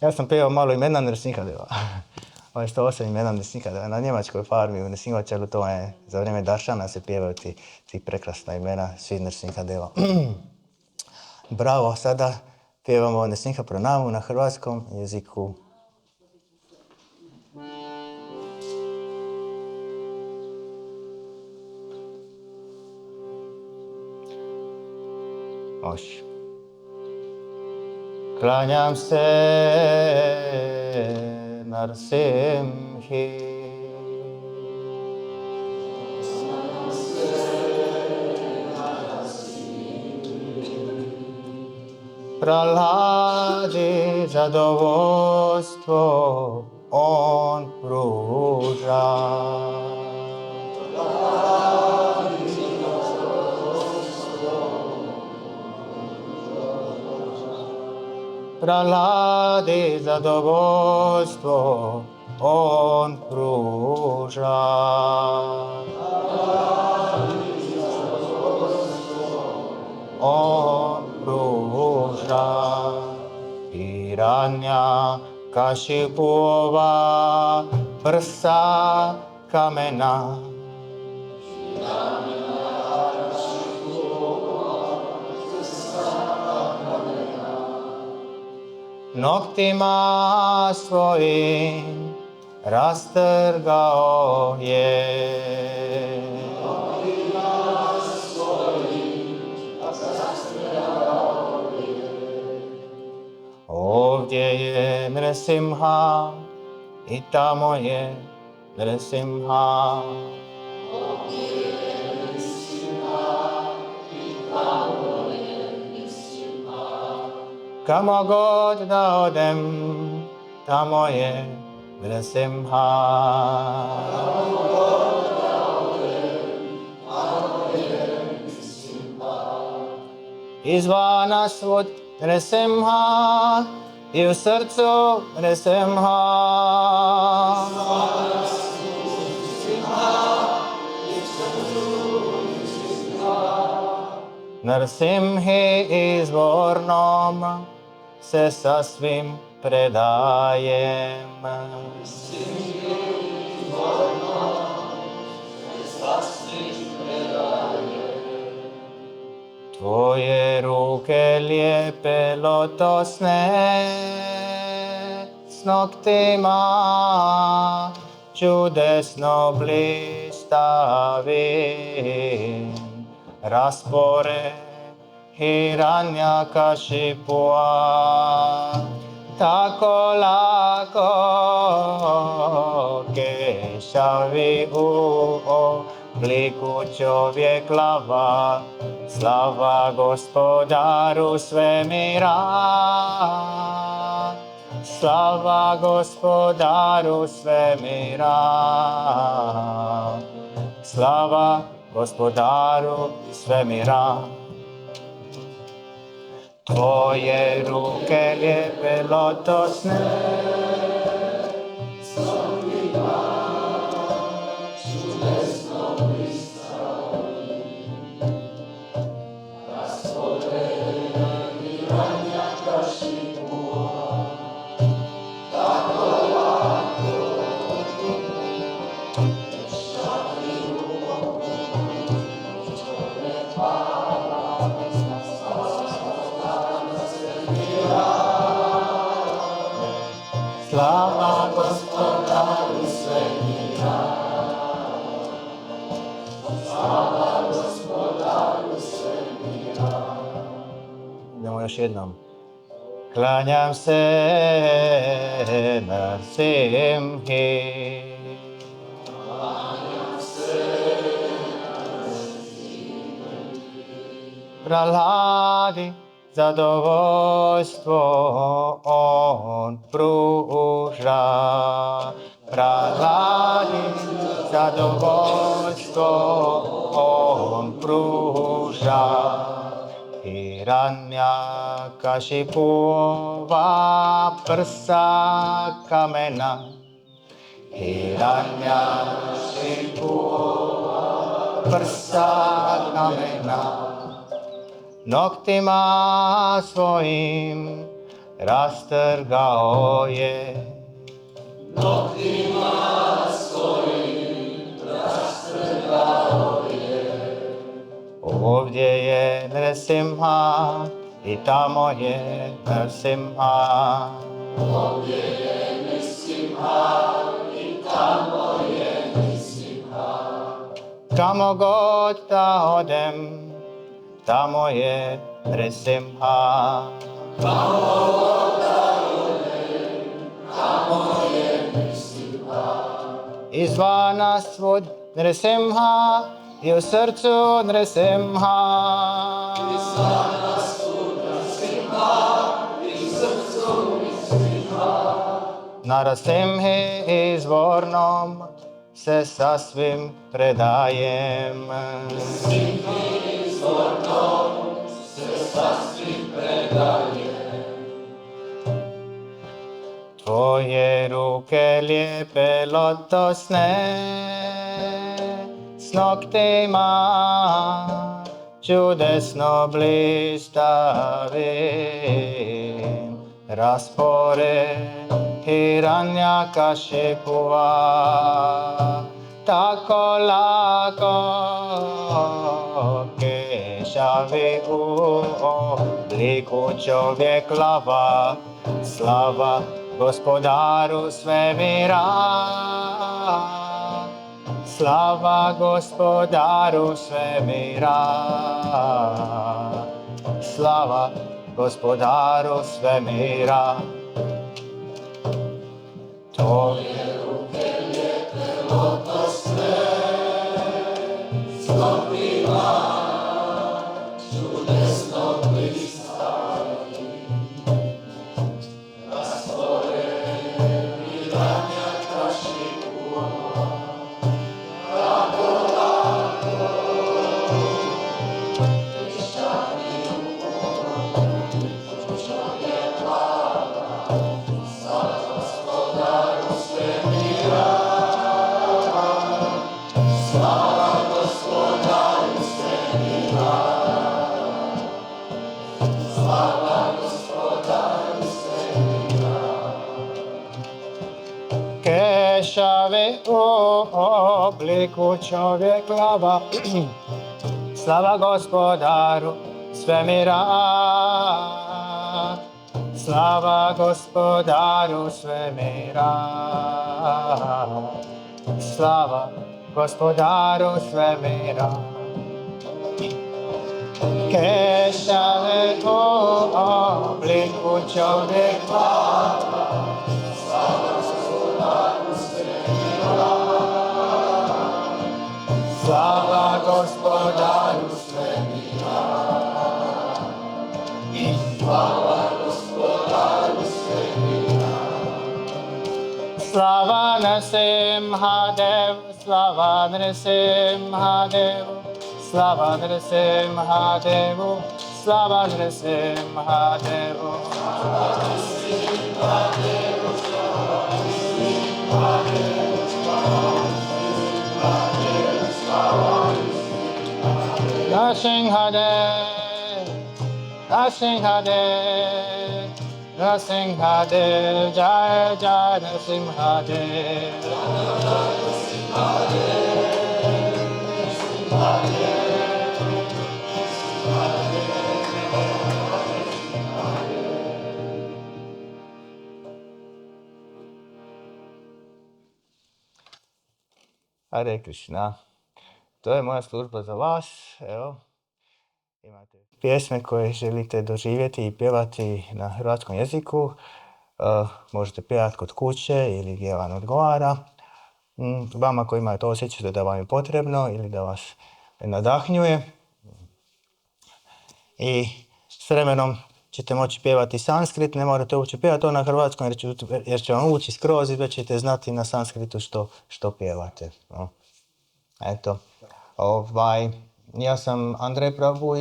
Ja sam pjevao malo imena Nrsimhadeva. Ovo je 108 imena Nrsimhadeva. Na njemačkoj farmi u Nrsimhačelu to je za vrijeme Daršana se pjevaju ti prekrasna imena svi Nrsimhadeva. Bravo, sada pjevamo Nrsimha Pranamu na hrvatskom jeziku. Može. Klanjam se Nrsimhi. Prahladi zadovoljstvo on pruža. Prahladi zadovoljstvo on pruža. On pruža. Hiranya Kashipova prsa kamena. Noktima svojim rastrgao je. Ovdje je Nrsimha i tamo je Nrsimha. Kamo god da odem, tamo je Nrsimha. Izvana svud Nrsimha i u srcu Nrsimha. Nrsimhi izvornom se sasvim predajem. Tvoje ruke lijepe lotosne s noktima čudesno blistavim. Raspore Hiranyakashipua tako lako kešavi u obliku čovjeklava, slava Gospodaru svemira, slava Gospodaru svemira, slava Gospodaru svemira. Tvoje ruke lijepe lotosne, slava Gospodaru svemira, slava Gospodaru svemira. Idemo još jednom. Klanjam se na simhi, praladi zadovoljstvo on pruža, praladi zadovoljstvo on pruža. Hiranyakashipova prsa kamena, Hiranyakashipova prsa kamena, noktima svojim rastrgao je. Noktima svojim rastrgao je. Ovdje je Nrsimha i tamo je Nrsimha. Ovdje je Nrsimha i tamo je Nrsimha. Kamo god da odem, tamo je Nrsimha. Kamo god da odem, tamo je Nrsimha. Izvana svud Nrsimha i u srcu Nrsimha. Izvana svud Nrsimha i u srcu Nrsimha. Nrsimhi izvornom se sasvim predajem. Nrsimhi izvornom se sasvim predajem. Tvoje ruke lijepe lotosne, s noktima čudesno blistavim, raspored Hiranyakashipova, tako lako kešavi u obliku čovjeklava, slava Gospodaru svemira, slava Gospodaru svemira, slava Gospodaru svemira. Tvoje ruke lijepe lotosne, s noktima čudesno blistavim, raspored Hiranyakashipova, tako lako kešavi u obliku čovjeklava, slava Gospodaru svemira, slava Gospodaru svemira, slava Gospodaru svemira. Kešavi u obliku čovjeklava, slava Gospodaru svemira, slava Gospodaru svemira, slava Gospodaru svemira. Kešave u obliku Bogu čovjeka. Slava Gospodaru svemira. I slava Gospodaru svemira. Slava Nrsimhadevu, slava Nrsimhadevu, slava Nrsimhadevu, slava Nrsimhadevu. Nrsimhadev, Nrsimhadev, Nrsimhadev, Jai Jai Nrsimhadev. Hare Krishna. To je moja služba za vas. Evo, imate pjesme koje želite doživjeti i pjevati na hrvatskom jeziku. Možete pjevati kod kuće ili gdje vam odgovara. Vama koji imate osjećaj da vam je potrebno ili da vas nadahnjuje. I s vremenom ćete moći pjevati sanskrit, ne morate uopće pjevati to na hrvatskom jer će vam ući skroz i već ćete znati na sanskritu što pjevate. No. Eto, ja sam Andrej Prabhu,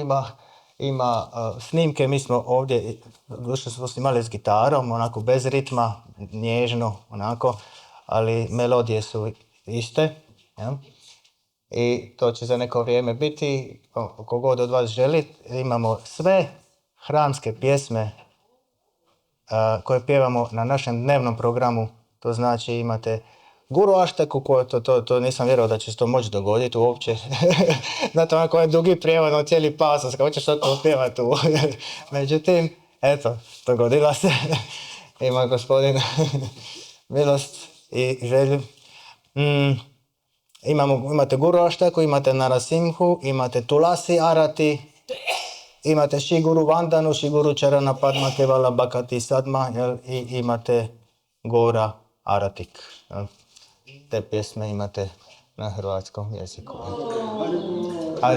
ima snimke, mi smo ovdje, došli smo snimali s gitarom, onako bez ritma, nježno, onako, ali melodije su iste. Ja? I to će za neko vrijeme biti, kogod od vas želi, imamo sve hramske pjesme koje pjevamo na našem dnevnom programu, to znači imate Guru Aštaku, to nisam vjerovao da će se to moći dogoditi uopće. Znate, onako je dugi prijevod, cijeli pasos, kako ćeš to pjevati tu. Međutim, eto, dogodila se. Ima gospodin milost i želju. Imate Guru Aštaku, imate Narasimhu, imate Tulasi Arati, imate Shiguru Vandanu, Shiguru Charana Padma Kevala Bhakati Sadma i imate Gora Aratik. Te pjesme imate na hrvatskom jeziku. Pa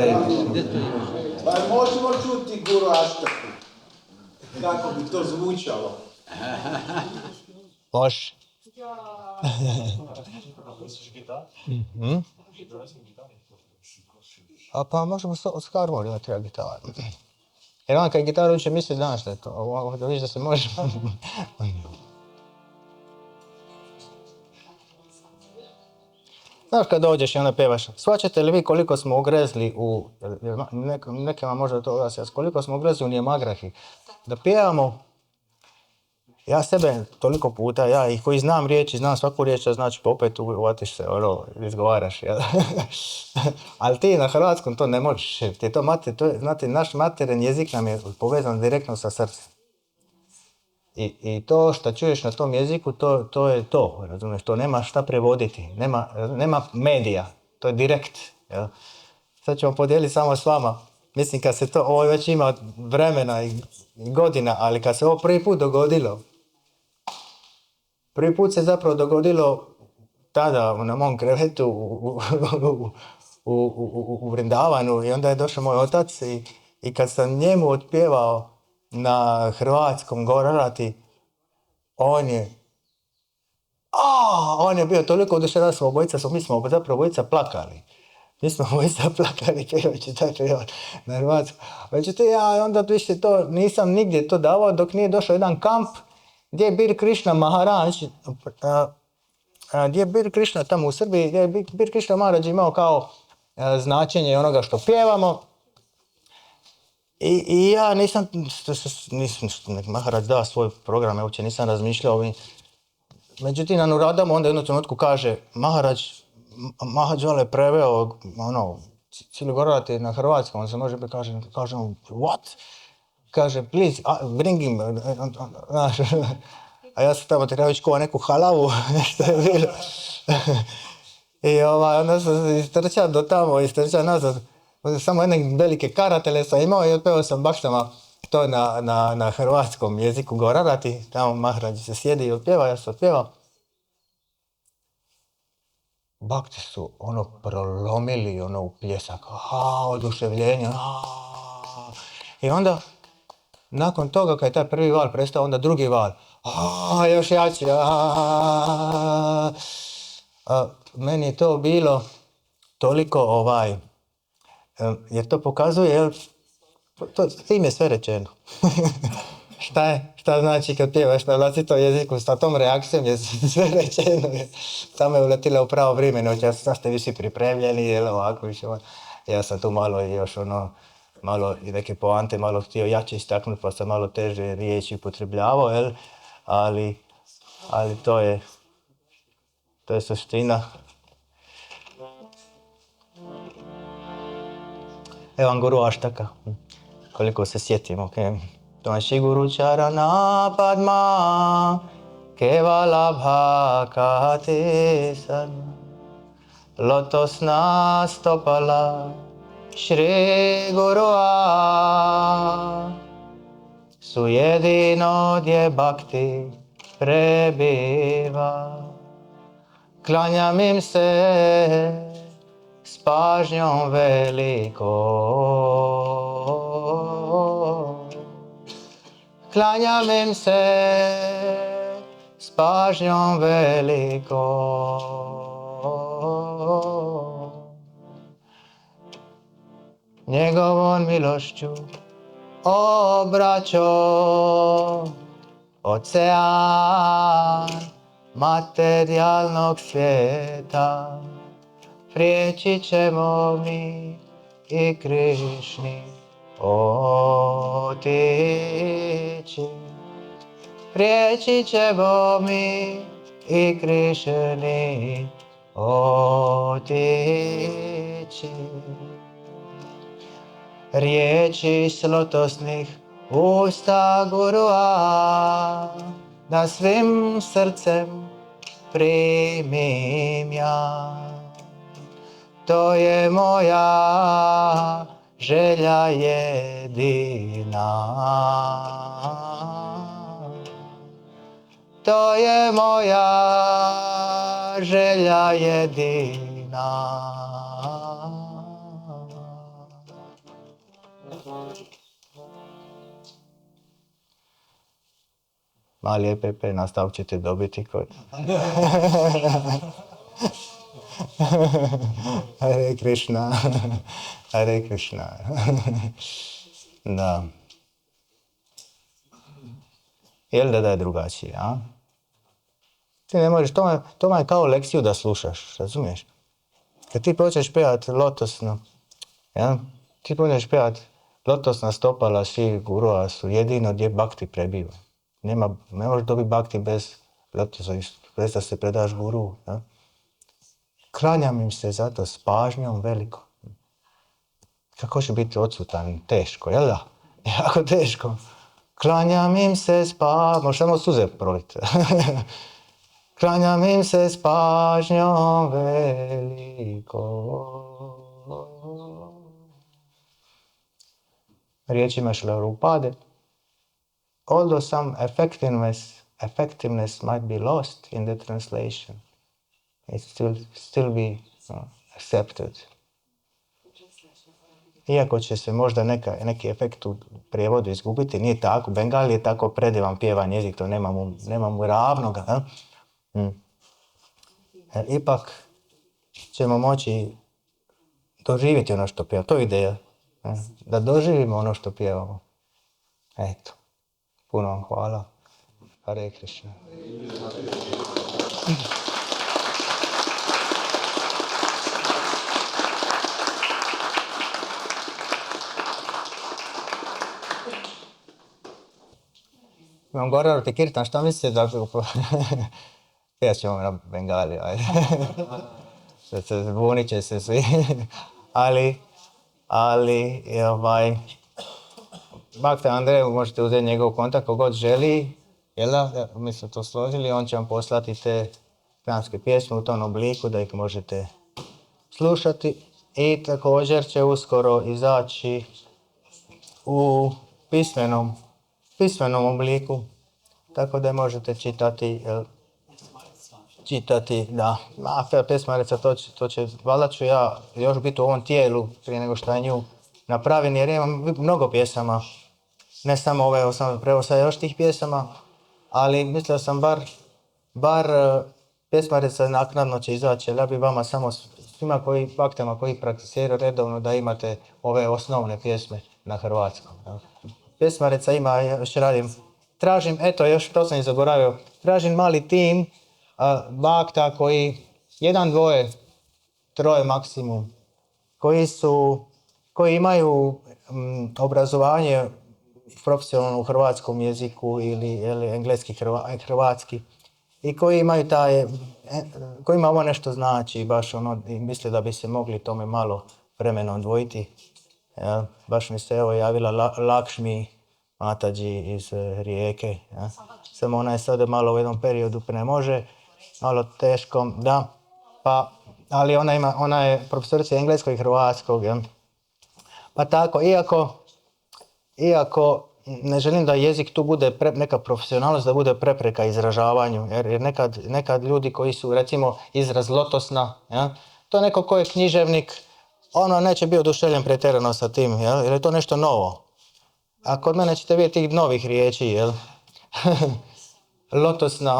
možemo čuti Guru Aštaku? Kako bi to zvučalo? Može. Pa možemo s harmonijom treba gitaru. Jer on kad gitaru uče misli znaš da je to. Ovo da vidiš da se može. Znaš kad dođeš i onda pevaš, shvaćate li vi koliko smo ogrezli u, nekima možda to oglasiti, koliko smo ogrezli u Nijemagrahi, da pjevamo, ja sebe toliko puta, ja i koji znam riječi, znam svaku riječ, znači pa opet uvatiš se, izgovaraš, ja. Ali ti na hrvatskom to ne možeš, ti znate, naš materen jezik nam je povezan direktno sa srcem. I to što čuješ na tom jeziku, to je to, razumiješ, to nema šta prevoditi, nema medija, to je direkt. Jel? Sad ćemo podijeliti samo s vama, mislim kad se to, ovo već ima vremena i godina, ali kad se ovo prvi put dogodilo, prvi put se zapravo dogodilo tada na mom krevetu u Vrindavanu i onda je došao moj otac i kad sam njemu otpjevao na hrvatskom Gorarati, on je bio toliko oduševljen, mi smo zapravo obojica plakali. Mi smo obojica plakali pjevajući taj pjevod na hrvatskom. Međutim, ja onda više to nisam nigdje to davao dok nije došao jedan kamp gdje je Bir Krishna Maharaj, gdje je Bir Krishna tamo u Srbiji, gdje je Bir Krishna Maharaj imao kao značenje onoga što pjevamo. I ja nisam nek Maharaj da svoj program, ja uopće nisam razmišljao. Međutim, na Nuradamu onda jednu trenutku kaže, Mahadžal je preveo cijeli Gorarati na hrvatskom, on se može kaže what? Kaže, please, bring him. A ja sam tamo trebao ići kuva neku halavu, nešto je bilo. I onda sam istrčao do tamo, istrčao nazad. Samo jedne velike karatele sam imao i otpevao sam baštama to na hrvatskom jeziku govoriti, tamo Mahradži se sjedi i otpjeva, ja sam otpjevao. Bakti su prolomili u pljesak, oduševljenje, I onda, nakon toga, kad je taj prvi val prestao, onda drugi val, još jači, meni je to bilo toliko jer to pokazuje, tim je sve rečeno. Šta znači kad pjevaš na vlastitom jeziku sa tom reakcijom je sve rečeno. Samo je uletila u pravo vrijeme, sad ste vi svi pripremljeni, ovako više. Ja sam tu malo još malo i neke poante malo htio jače istaknuti, pa sam malo teže riječi upotrebljavao, ali to je suština. Evo vam Guru Aštaka, koliko se sjetimo. Tvaši Guru Charana Padma Kevala Bhakate Sadma Lotosna Stopala Shri Gurua su jedino gdje bhakti prebiva. Klanjam im se s pažnjom velikom. Klanjam im se s pažnjom velikom. Njegovom milošću obraćo ocean materijalnog svijeta. Prijeći ćemo mi i Krišni otići. Prijeći ćemo mi i Krišni otići. Riječi slotosnih usta Gurua da svim srcem primim ja. To je moja želja jedina. To je moja želja jedina. Mali EPP nastav ćete dobiti kod... Hare Krishna, Hare Krishna. Da. Jel da je drugačije, a? Ti ne možeš, to je kao lekciju da slušaš, razumiješ? Kad ti počneš pevati lotosno, ja? Ti počneš pevati lotosna stopala Shri Gurua su jedino gdje bhakti prebiva. Ne možeš dobiti bhakti bez lotosa, bez da se predaš Guru, ja? Klanjam im se zato s pažnjom velikom. Kako će biti odsutan? Teško, jel da? Jako teško. Klanjam im se s pažnjom, možeš samo suze proliti. Klanjam im se s pažnjom velikom. Riječima Šrila Prabhupada. Although some effectiveness might be lost in the translation, it still be accepted. Iako će se možda neki efekt u prijevodu izgubiti, nije tako. Bengali je tako predivan pjevan jezik, to nema mu ravnoga. Ipak ćemo moći doživjeti ono što pjevamo. To je ideja. Da doživimo ono što pjevamo. Eto. Puno vam hvala. Hare Krishna. Imam gore roti kirtan, šta mislite da... Pijat ćemo na Bengali, ajde. Zbunit će se svi. Ali, Bhakta Andreju možete uzeti njegov kontakt kogod želi, jel da, mi smo to složili, on će vam poslati te pejanske pjesme u tom obliku da ih možete slušati. I također će uskoro izaći u pismenom obliku, tako da je možete čitati, da. Pesmarica, to će, valjda ću ja još biti u ovom tijelu prije nego što je nju napravim, jer imam mnogo pjesama, ne samo ove osnovne prevosa, još tih pjesama, ali mislio sam bar pesmarica naknadno će izaći, jer ja bi vama samo svima baktama koji prakticiraju redovno da imate ove osnovne pjesme na hrvatskom. Pesmarica ima, još radim, tražim, eto još to sam i zaboravio, tražim mali tim bakta koji, 1, 2, 3 maksimum, koji imaju obrazovanje profesionalno u hrvatskom jeziku ili engleski, hrvatski, i koji imaju kojima ovo nešto znači, baš i misle da bi se mogli tome malo vremena odvojiti. Ja, baš mi se javila Lakšmi Mataji iz Rijeke. Ja. Samo ona je sada malo u jednom periodu ne može, malo teško, da. Ali ona je profesorica engleskog i hrvatskog. Ja. Pa tako, iako ne želim da jezik tu bude neka profesionalnost, da bude prepreka izražavanju, jer nekad ljudi koji su recimo izraz lotosna, ja, to je neko ko je književnik, neće biti oduševljen pretjerano sa tim, jer je to nešto novo. A kod mene ćete vidjeti tih novih riječi, jel? Lotosna.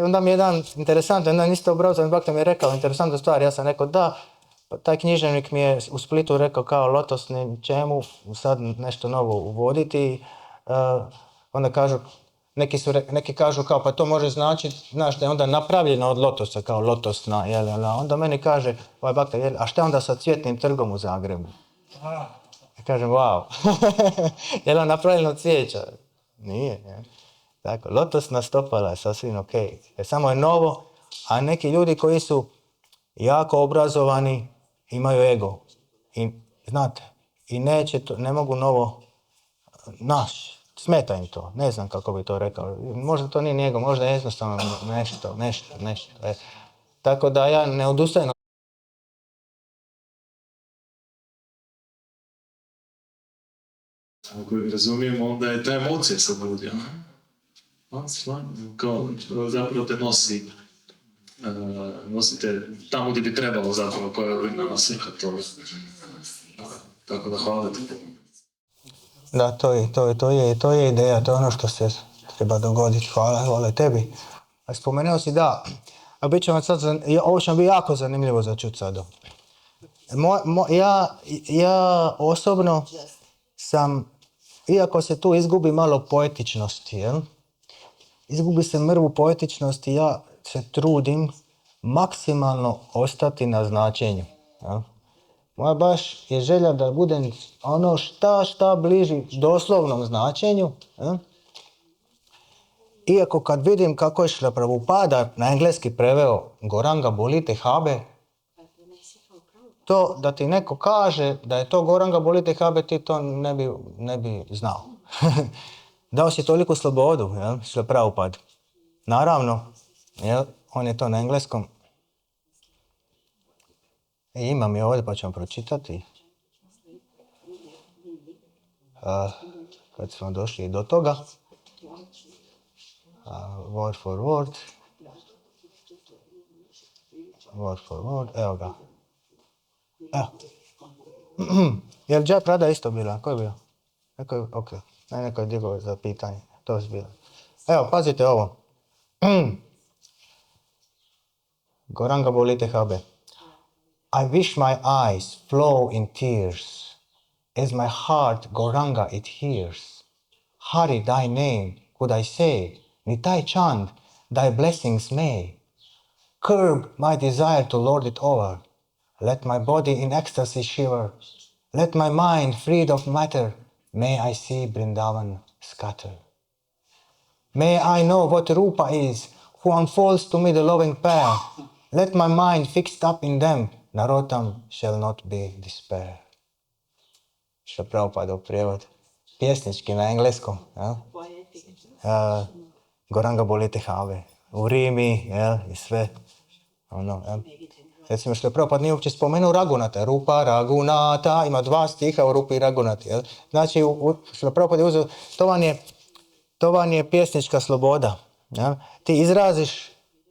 Onda mi je jedan interesantan, isto obrazovan bakta mi je rekao interesantnu stvar, ja sam rekao da, taj književnik mi je u Splitu rekao kao lotosni, čemu sad nešto novo uvoditi. Onda kažu, neki kažu kao pa to može značiti, znaš da je onda napravljeno od lotosa, kao lotosna, jel? Onda meni kaže, bakta, a šta onda sa Cvjetnim trgom u Zagrebu? Ja kažem, wow, je li napravljeno od cvijeća? Nije, jel? Tako, lotosna stopala je sasvim ok. Samo je novo, a neki ljudi koji su jako obrazovani imaju ego. I znate, i ne mogu novo, smeta im to. Ne znam kako bi to rekao. Možda to nije ni ego, možda je jednostavno nešto. Tako da ja ne odustajem. Ako ih razumijem, onda je ta emocija sad ljudi, kao zapravo te nosite tamo gdje bi trebalo zapravo koja je na slika toga. Tako da hvala ti. Da, to je ideja, to je ono što se treba dogoditi. Hvala tebi. A spomenuo si da, a bit će vam sad, ovo će vam biti jako zanimljivo za čut sada. Ja osobno sam, iako se tu izgubi malo poetičnosti, jel? Izgubi se mrvu poetičnosti, ja se trudim maksimalno ostati na značenju. Ja? Moja baš je želja da budem šta bliži doslovnom značenju. Ja? Iako kad vidim kako je Šrila Prabhupada na engleski preveo Goranga Bolite Habe, to da ti neko kaže da je to Goranga Bolite Habe, ti to ne bi znao. Dao si toliku slobodu, jel, Šrila Prabhupada. Naravno, jel, on je to na engleskom. Imam je ovdje pa ću vam pročitati. Kad smo došli do toga. Word for word. Word for word, evo ga. Je li Jai Prada isto bila? Ko je bio? Ok, neko je digao za pitanje. To je bilo. Evo, pazite ovo. Goranga Bolite Habe. I wish my eyes flow in tears, as my heart Goranga it hears. Hari, thy name, could I say, Nitai chant, thy blessings may. Curb my desire to lord it over. Let my body in ecstasy shiver. Let my mind freed of matter, may I see Vrindavan scatter. May I know what Rupa is, who unfolds to me the loving pair. Let my mind fixed up in them, Narotam shall not be despair. Što Prabhupada u prijevod. Pjesnički na engleskom. Goranga Bolite Habe. U rimi, i sve. Recimo što je Prabhupada nije uopće spomenuo Ragunata. Rupa Ragunata, ima 2 stiha u Rupi Ragunati. Jel? Znači, što Prabhupada je uzeo, to vam je pjesnička sloboda. Jel? Ti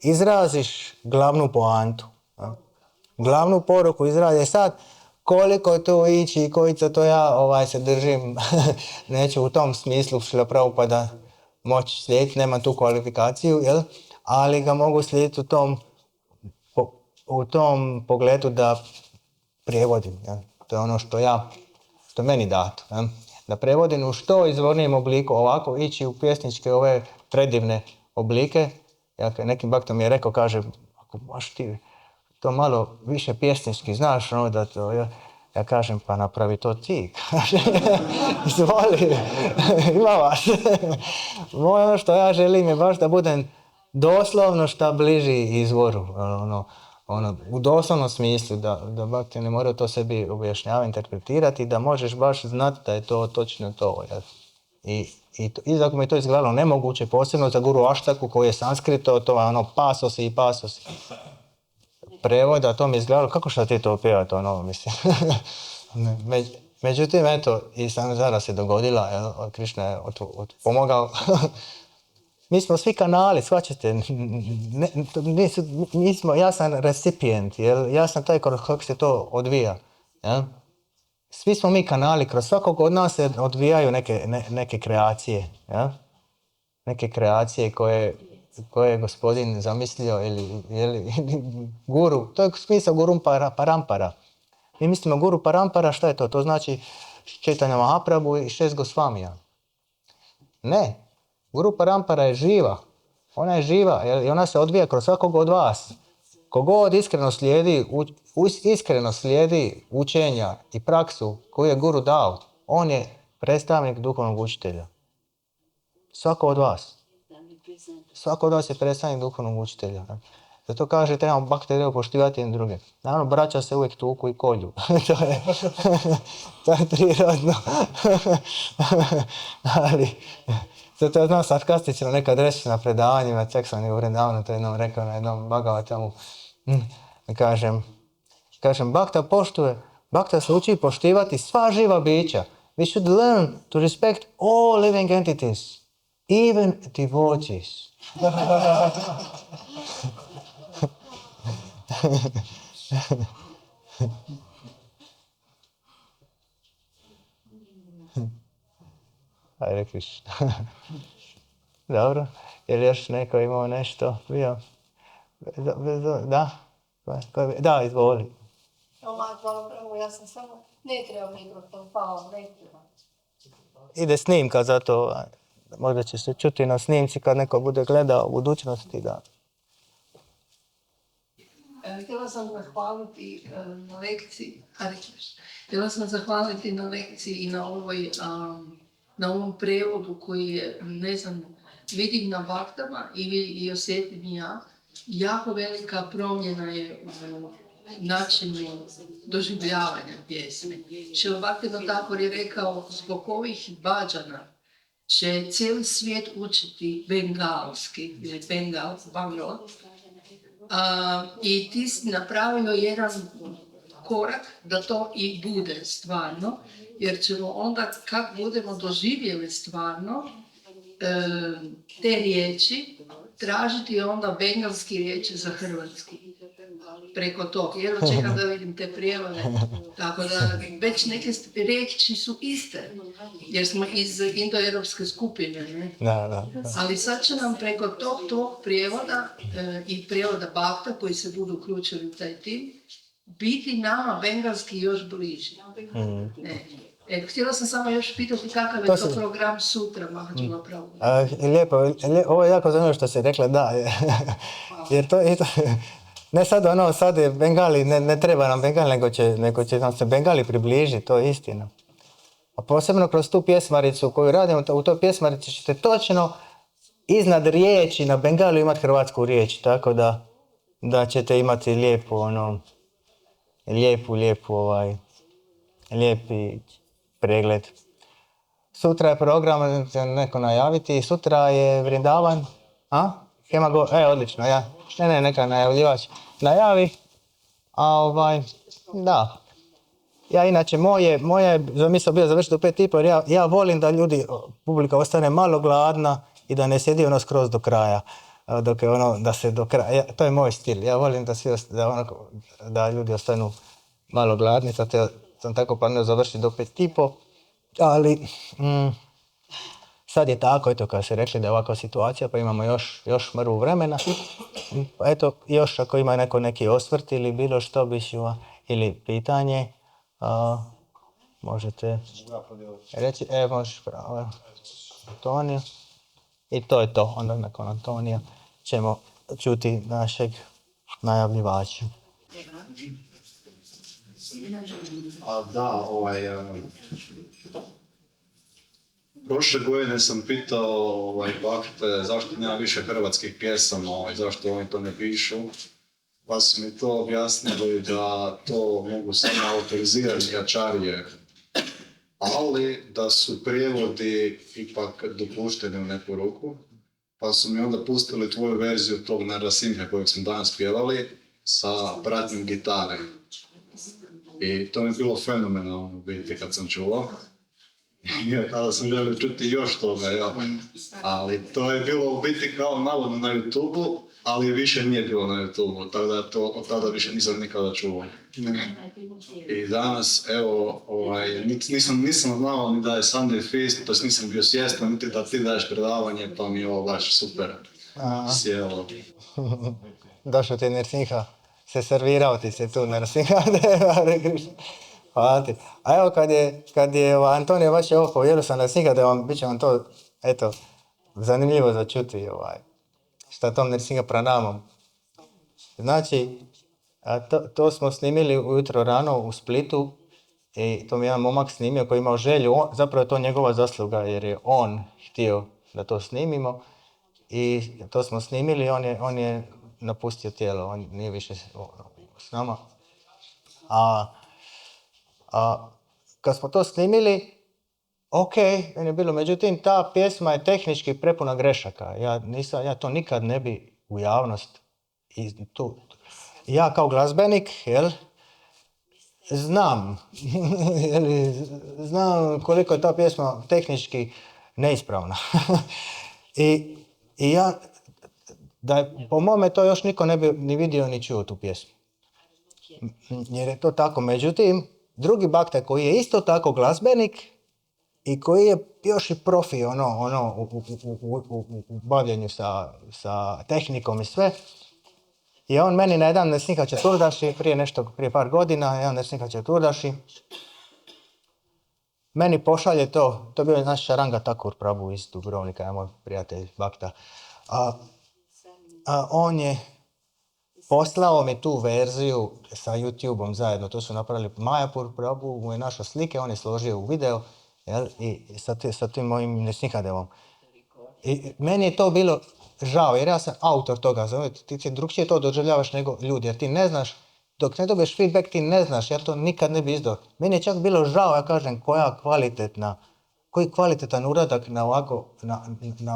izraziš glavnu poantu. Jel? Glavnu poruku izraziš. Sad, koliko tu ići i kojica to ja se držim, neću u tom smislu što Prabhupada moći slijediti, nemam tu kvalifikaciju, jel? Ali ga mogu slijediti u tom pogledu da prijevodim. Jel? To je ono što je meni dato. Jel? Da prevodim u što izvornijem obliku, ovako ići u pjesničke ove predivne oblike. Nekim baktom mi je rekao, kaže, ako baš ti to malo više pjesnički, znaš ono da to... Ja kažem, pa napravi to ti. Izvoli, ima vas. Ono što ja želim je baš da budem doslovno šta bliži izvoru. U doslovnom smislu, da bakti ne moraju to sebi objašnjavati, interpretirati, da možeš baš znati da je to točno to. I zato mi je to izgledalo nemoguće, posebno za Guru Aštaku koji je sanskrito, to je pasosi i pasosi. Prevoda, to mi je izgledalo, kako šta ti to pjevati, mislim. Međutim, eto, i Samzara se dogodila, Krišna je pomogao. Mi smo svi kanali, shvaćate, ja sam recipient, ja sam taj kako se to odvija. Jel? Svi smo mi kanali, kroz svakog od nas se odvijaju neke kreacije. Jel? Neke kreacije koje je gospodin zamislio ili guru. To je smisao Guru Parampara. Mi mislimo Guru Parampara, šta je to? To znači Čaitanja Mahaprabhu i 6 Gosvamija. Ne. Guru Parampara je živa. Ona je živa i ona se odvija kroz svakog od vas. Kogod iskreno slijedi učenja i praksu koju je Guru dao, on je predstavnik duhovnog učitelja. Svako od vas. Svako od vas je predstavnik duhovnog učitelja. Zato kaže, trebamo bakteriju poštivati jedne druge. Naravno, braća se uvijek tuku i kolju. To je prirodno. Ali, zato ja znam sarkastično nekad reći na predavanjima, čak sam i u Vrindavanu to jednom rekao na jednom Bhagavatamu. Kažem, Bhakta se uči poštivati sva živa bića. We should learn to respect all living entities, even devotees. Hare Krishna. Dobro, je li još neko imao nešto? Bio? Da? Da, izvoli. Hvala, ja sam samo, ne treba mikrofon, hvala, ne treba. Ide snimka, zato možda će se čuti na snimci kad neko bude gledao u budućnosti, da. Htjela sam zahvaliti na lekciji, htjela sam zahvaliti na lekciji i na ovom prevodu koji je, ne znam, vidim na baktama i osjetim ja. Jako velika promjena je u načinu doživljavanja pjesme. Šrila Bhaktivinoda Thakur je rekao, zbog ovih bhađana će cijeli svijet učiti bengalski, ili Bangla. I ti si napravio jedan korak da to i bude stvarno, jer ćemo onda, kad budemo doživjeli stvarno te riječi, tražiti onda bengalski riječi za hrvatski. Preko tog, jer čekam da vidim te prijevode. Tako da već neke riječi su iste, jer smo iz indoeuropske skupine. Ne? Da. Ali sad će nam preko tog prijevoda i prijevoda Bhakta koji se budu uključili u taj tim, biti nama bengalski još bliži. Htjela sam samo još pitati kakav je to program sutra, Mahađala Prabhu. Lijepo, ovo je jako zanimljivo što si rekla, da. Jer to ne sad je Bengali, ne treba nam Bengali, nego će nam se Bengali približiti, to je istina. A posebno kroz tu pjesmaricu koju radimo, u toj pjesmarici ćete točno iznad riječi na Bengali imati hrvatsku riječ, tako da ćete imati lijepi pregled. Sutra je program, neko najaviti, sutra je Vrindavan, odlično, ja. Ne, neka najavljivač najavi, Da. Ja inače, moja je zamisao bio završiti u 5:30 jer ja volim da publika ostane malo gladna i da ne sjedi ono skroz do kraja. Dok je ono, da se do kraja, to je moj stil. Ja volim da ljudi ostanu malo gladni, zato sam tako planio završiti do 5:30, ali sad je tako, eto, kad se rekli da je ovakva situacija, pa imamo još mrvu vremena. Pa eto, još ako ima neki osvrt ili bilo što ili pitanje, možete reći, možeš pravo, Antonio. I to je to, onda nakon Antonija ćemo čuti našeg najavljivača. Prošle godine sam pitao bakte zašto nema više hrvatskih pjesama, zašto oni to ne pišu. Pa su mi to objasnili da to mogu samo autorizirati jačarije, ali da su prijevodi ipak dopušteni u neku ruku. Pa su mi onda pustili tvoju verziju tog Narasimhe kojeg smo danas pjevali sa pratnjom gitare. I to mi je bilo fenomenalno u biti kad sam čuo. I tada sam želio čuti još toga, ja. Ali to je bilo u biti kao malo na YouTube-u, ali više nije bilo na YouTube-u, tako da to od tada više nisam nikada čuo. I danas, evo, nisam znao ni da je Sunday Feast, to nisam bio svjestan, niti da ti daješ predavanje, pa mi je ovo baš super sjelo. Došao ti Nrsimha, se servirao ti se tu Nrsimha, Hare Krishna. Hvala ti. A evo kad je Antonio baš je ovo povjerio sam Nrsimha, bit će vam to, eto, zanimljivo za čuti šta tom Nrsimha pranamom. Znači, to smo snimili ujutro rano u Splitu i to mi je jedan momak snimio koji je imao želju, zapravo je to njegova zasluga jer je on htio da to snimimo i to smo snimili, on je napustio tijelo, on nije više s nama. Kad smo to snimili, meni je bilo, međutim ta pjesma je tehnički prepuna grešaka. Ja to nikad ne bi u javnost. Ja kao glazbenik, znam koliko je ta pjesma tehnički neispravna. I ja, po mome to još niko ne bi ni vidio ni čuo tu pjesmu. Jer je to tako. Međutim, drugi bakta koji je isto tako glazbenik i koji je još i profi u bavljenju sa tehnikom i sve, i on meni na jedan Nrsimha Čaturdaši, prije par godina, jedan Nrsimha Čaturdaši, meni pošalje to je bio naš Šaranga Thakur Prabhu iz Dubrovnika, je moj prijatelj bakta. On je poslao mi tu verziju sa YouTube-om zajedno, to su napravili Mayapur Prabhu, mu je našao slike, on je složio u video, i sa tim mojim Nrsimhadevom. I meni je to bilo žao, jer ja sam autor toga, ti drugčije to doživljavaš nego ljudi, jer ti ne znaš, dok ne dobiješ feedback ti ne znaš, ja to nikad ne bi izdao. Meni je čak bilo žao, ja kažem, koji kvalitetan uradak na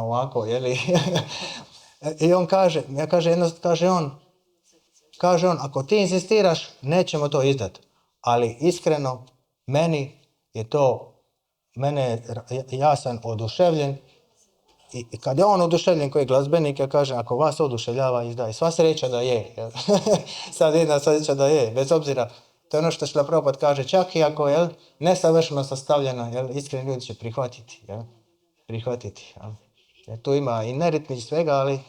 ovako, jeli? I on kaže, kaže on, ako ti insistiraš, nećemo to izdati. Ali iskreno, ja sam oduševljen. I kad je on oduševljen koji je glazbenik, ja kažem, ako vas oduševljava, izdaj. Sva sreća da je. Sad jedna sreća da je, bez obzira. To je ono što Šrila Prabhupada kaže, čak i ako je nesavršeno sastavljeno, iskreni ljudi će prihvatiti. Jer tu ima i neritmi i svega, ali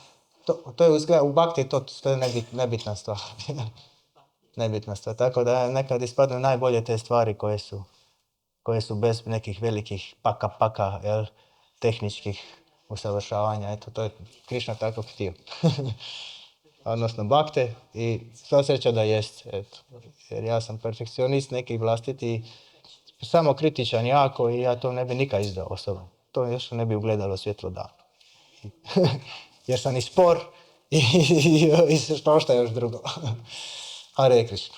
to je u bhakti to je nebitna stvar. Nebitna stvar. Tako da nekad ispadnu najbolje te stvari koje su bez nekih velikih paka, tehničkih usavršavanja. Eto, to je Krišna tako htio. Odnosno bakte i sva sreća da jest. Eto. Jer ja sam perfekcionist neki vlastiti, samo kritičan jako i ja to ne bi nikad izdao osobno. To još ne bi ugledalo svjetlo dana. Jer sam i spor i što još drugo. Hare Krishna.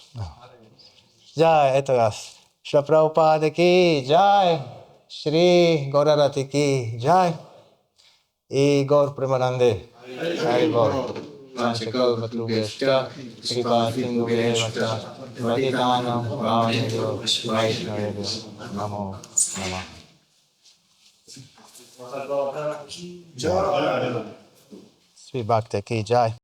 Jai, eto vas. Šrila Prabhupada ki jai. Shri Gaurarati ki jai. I Gaur Premanande. Hari Bol. naše Kalvatrugescha, Kripatim Gurevata, Vatikanam, Vavanidyo, Vaishnavyo, Namo, Nama. Sri Bhakti Ki Jai.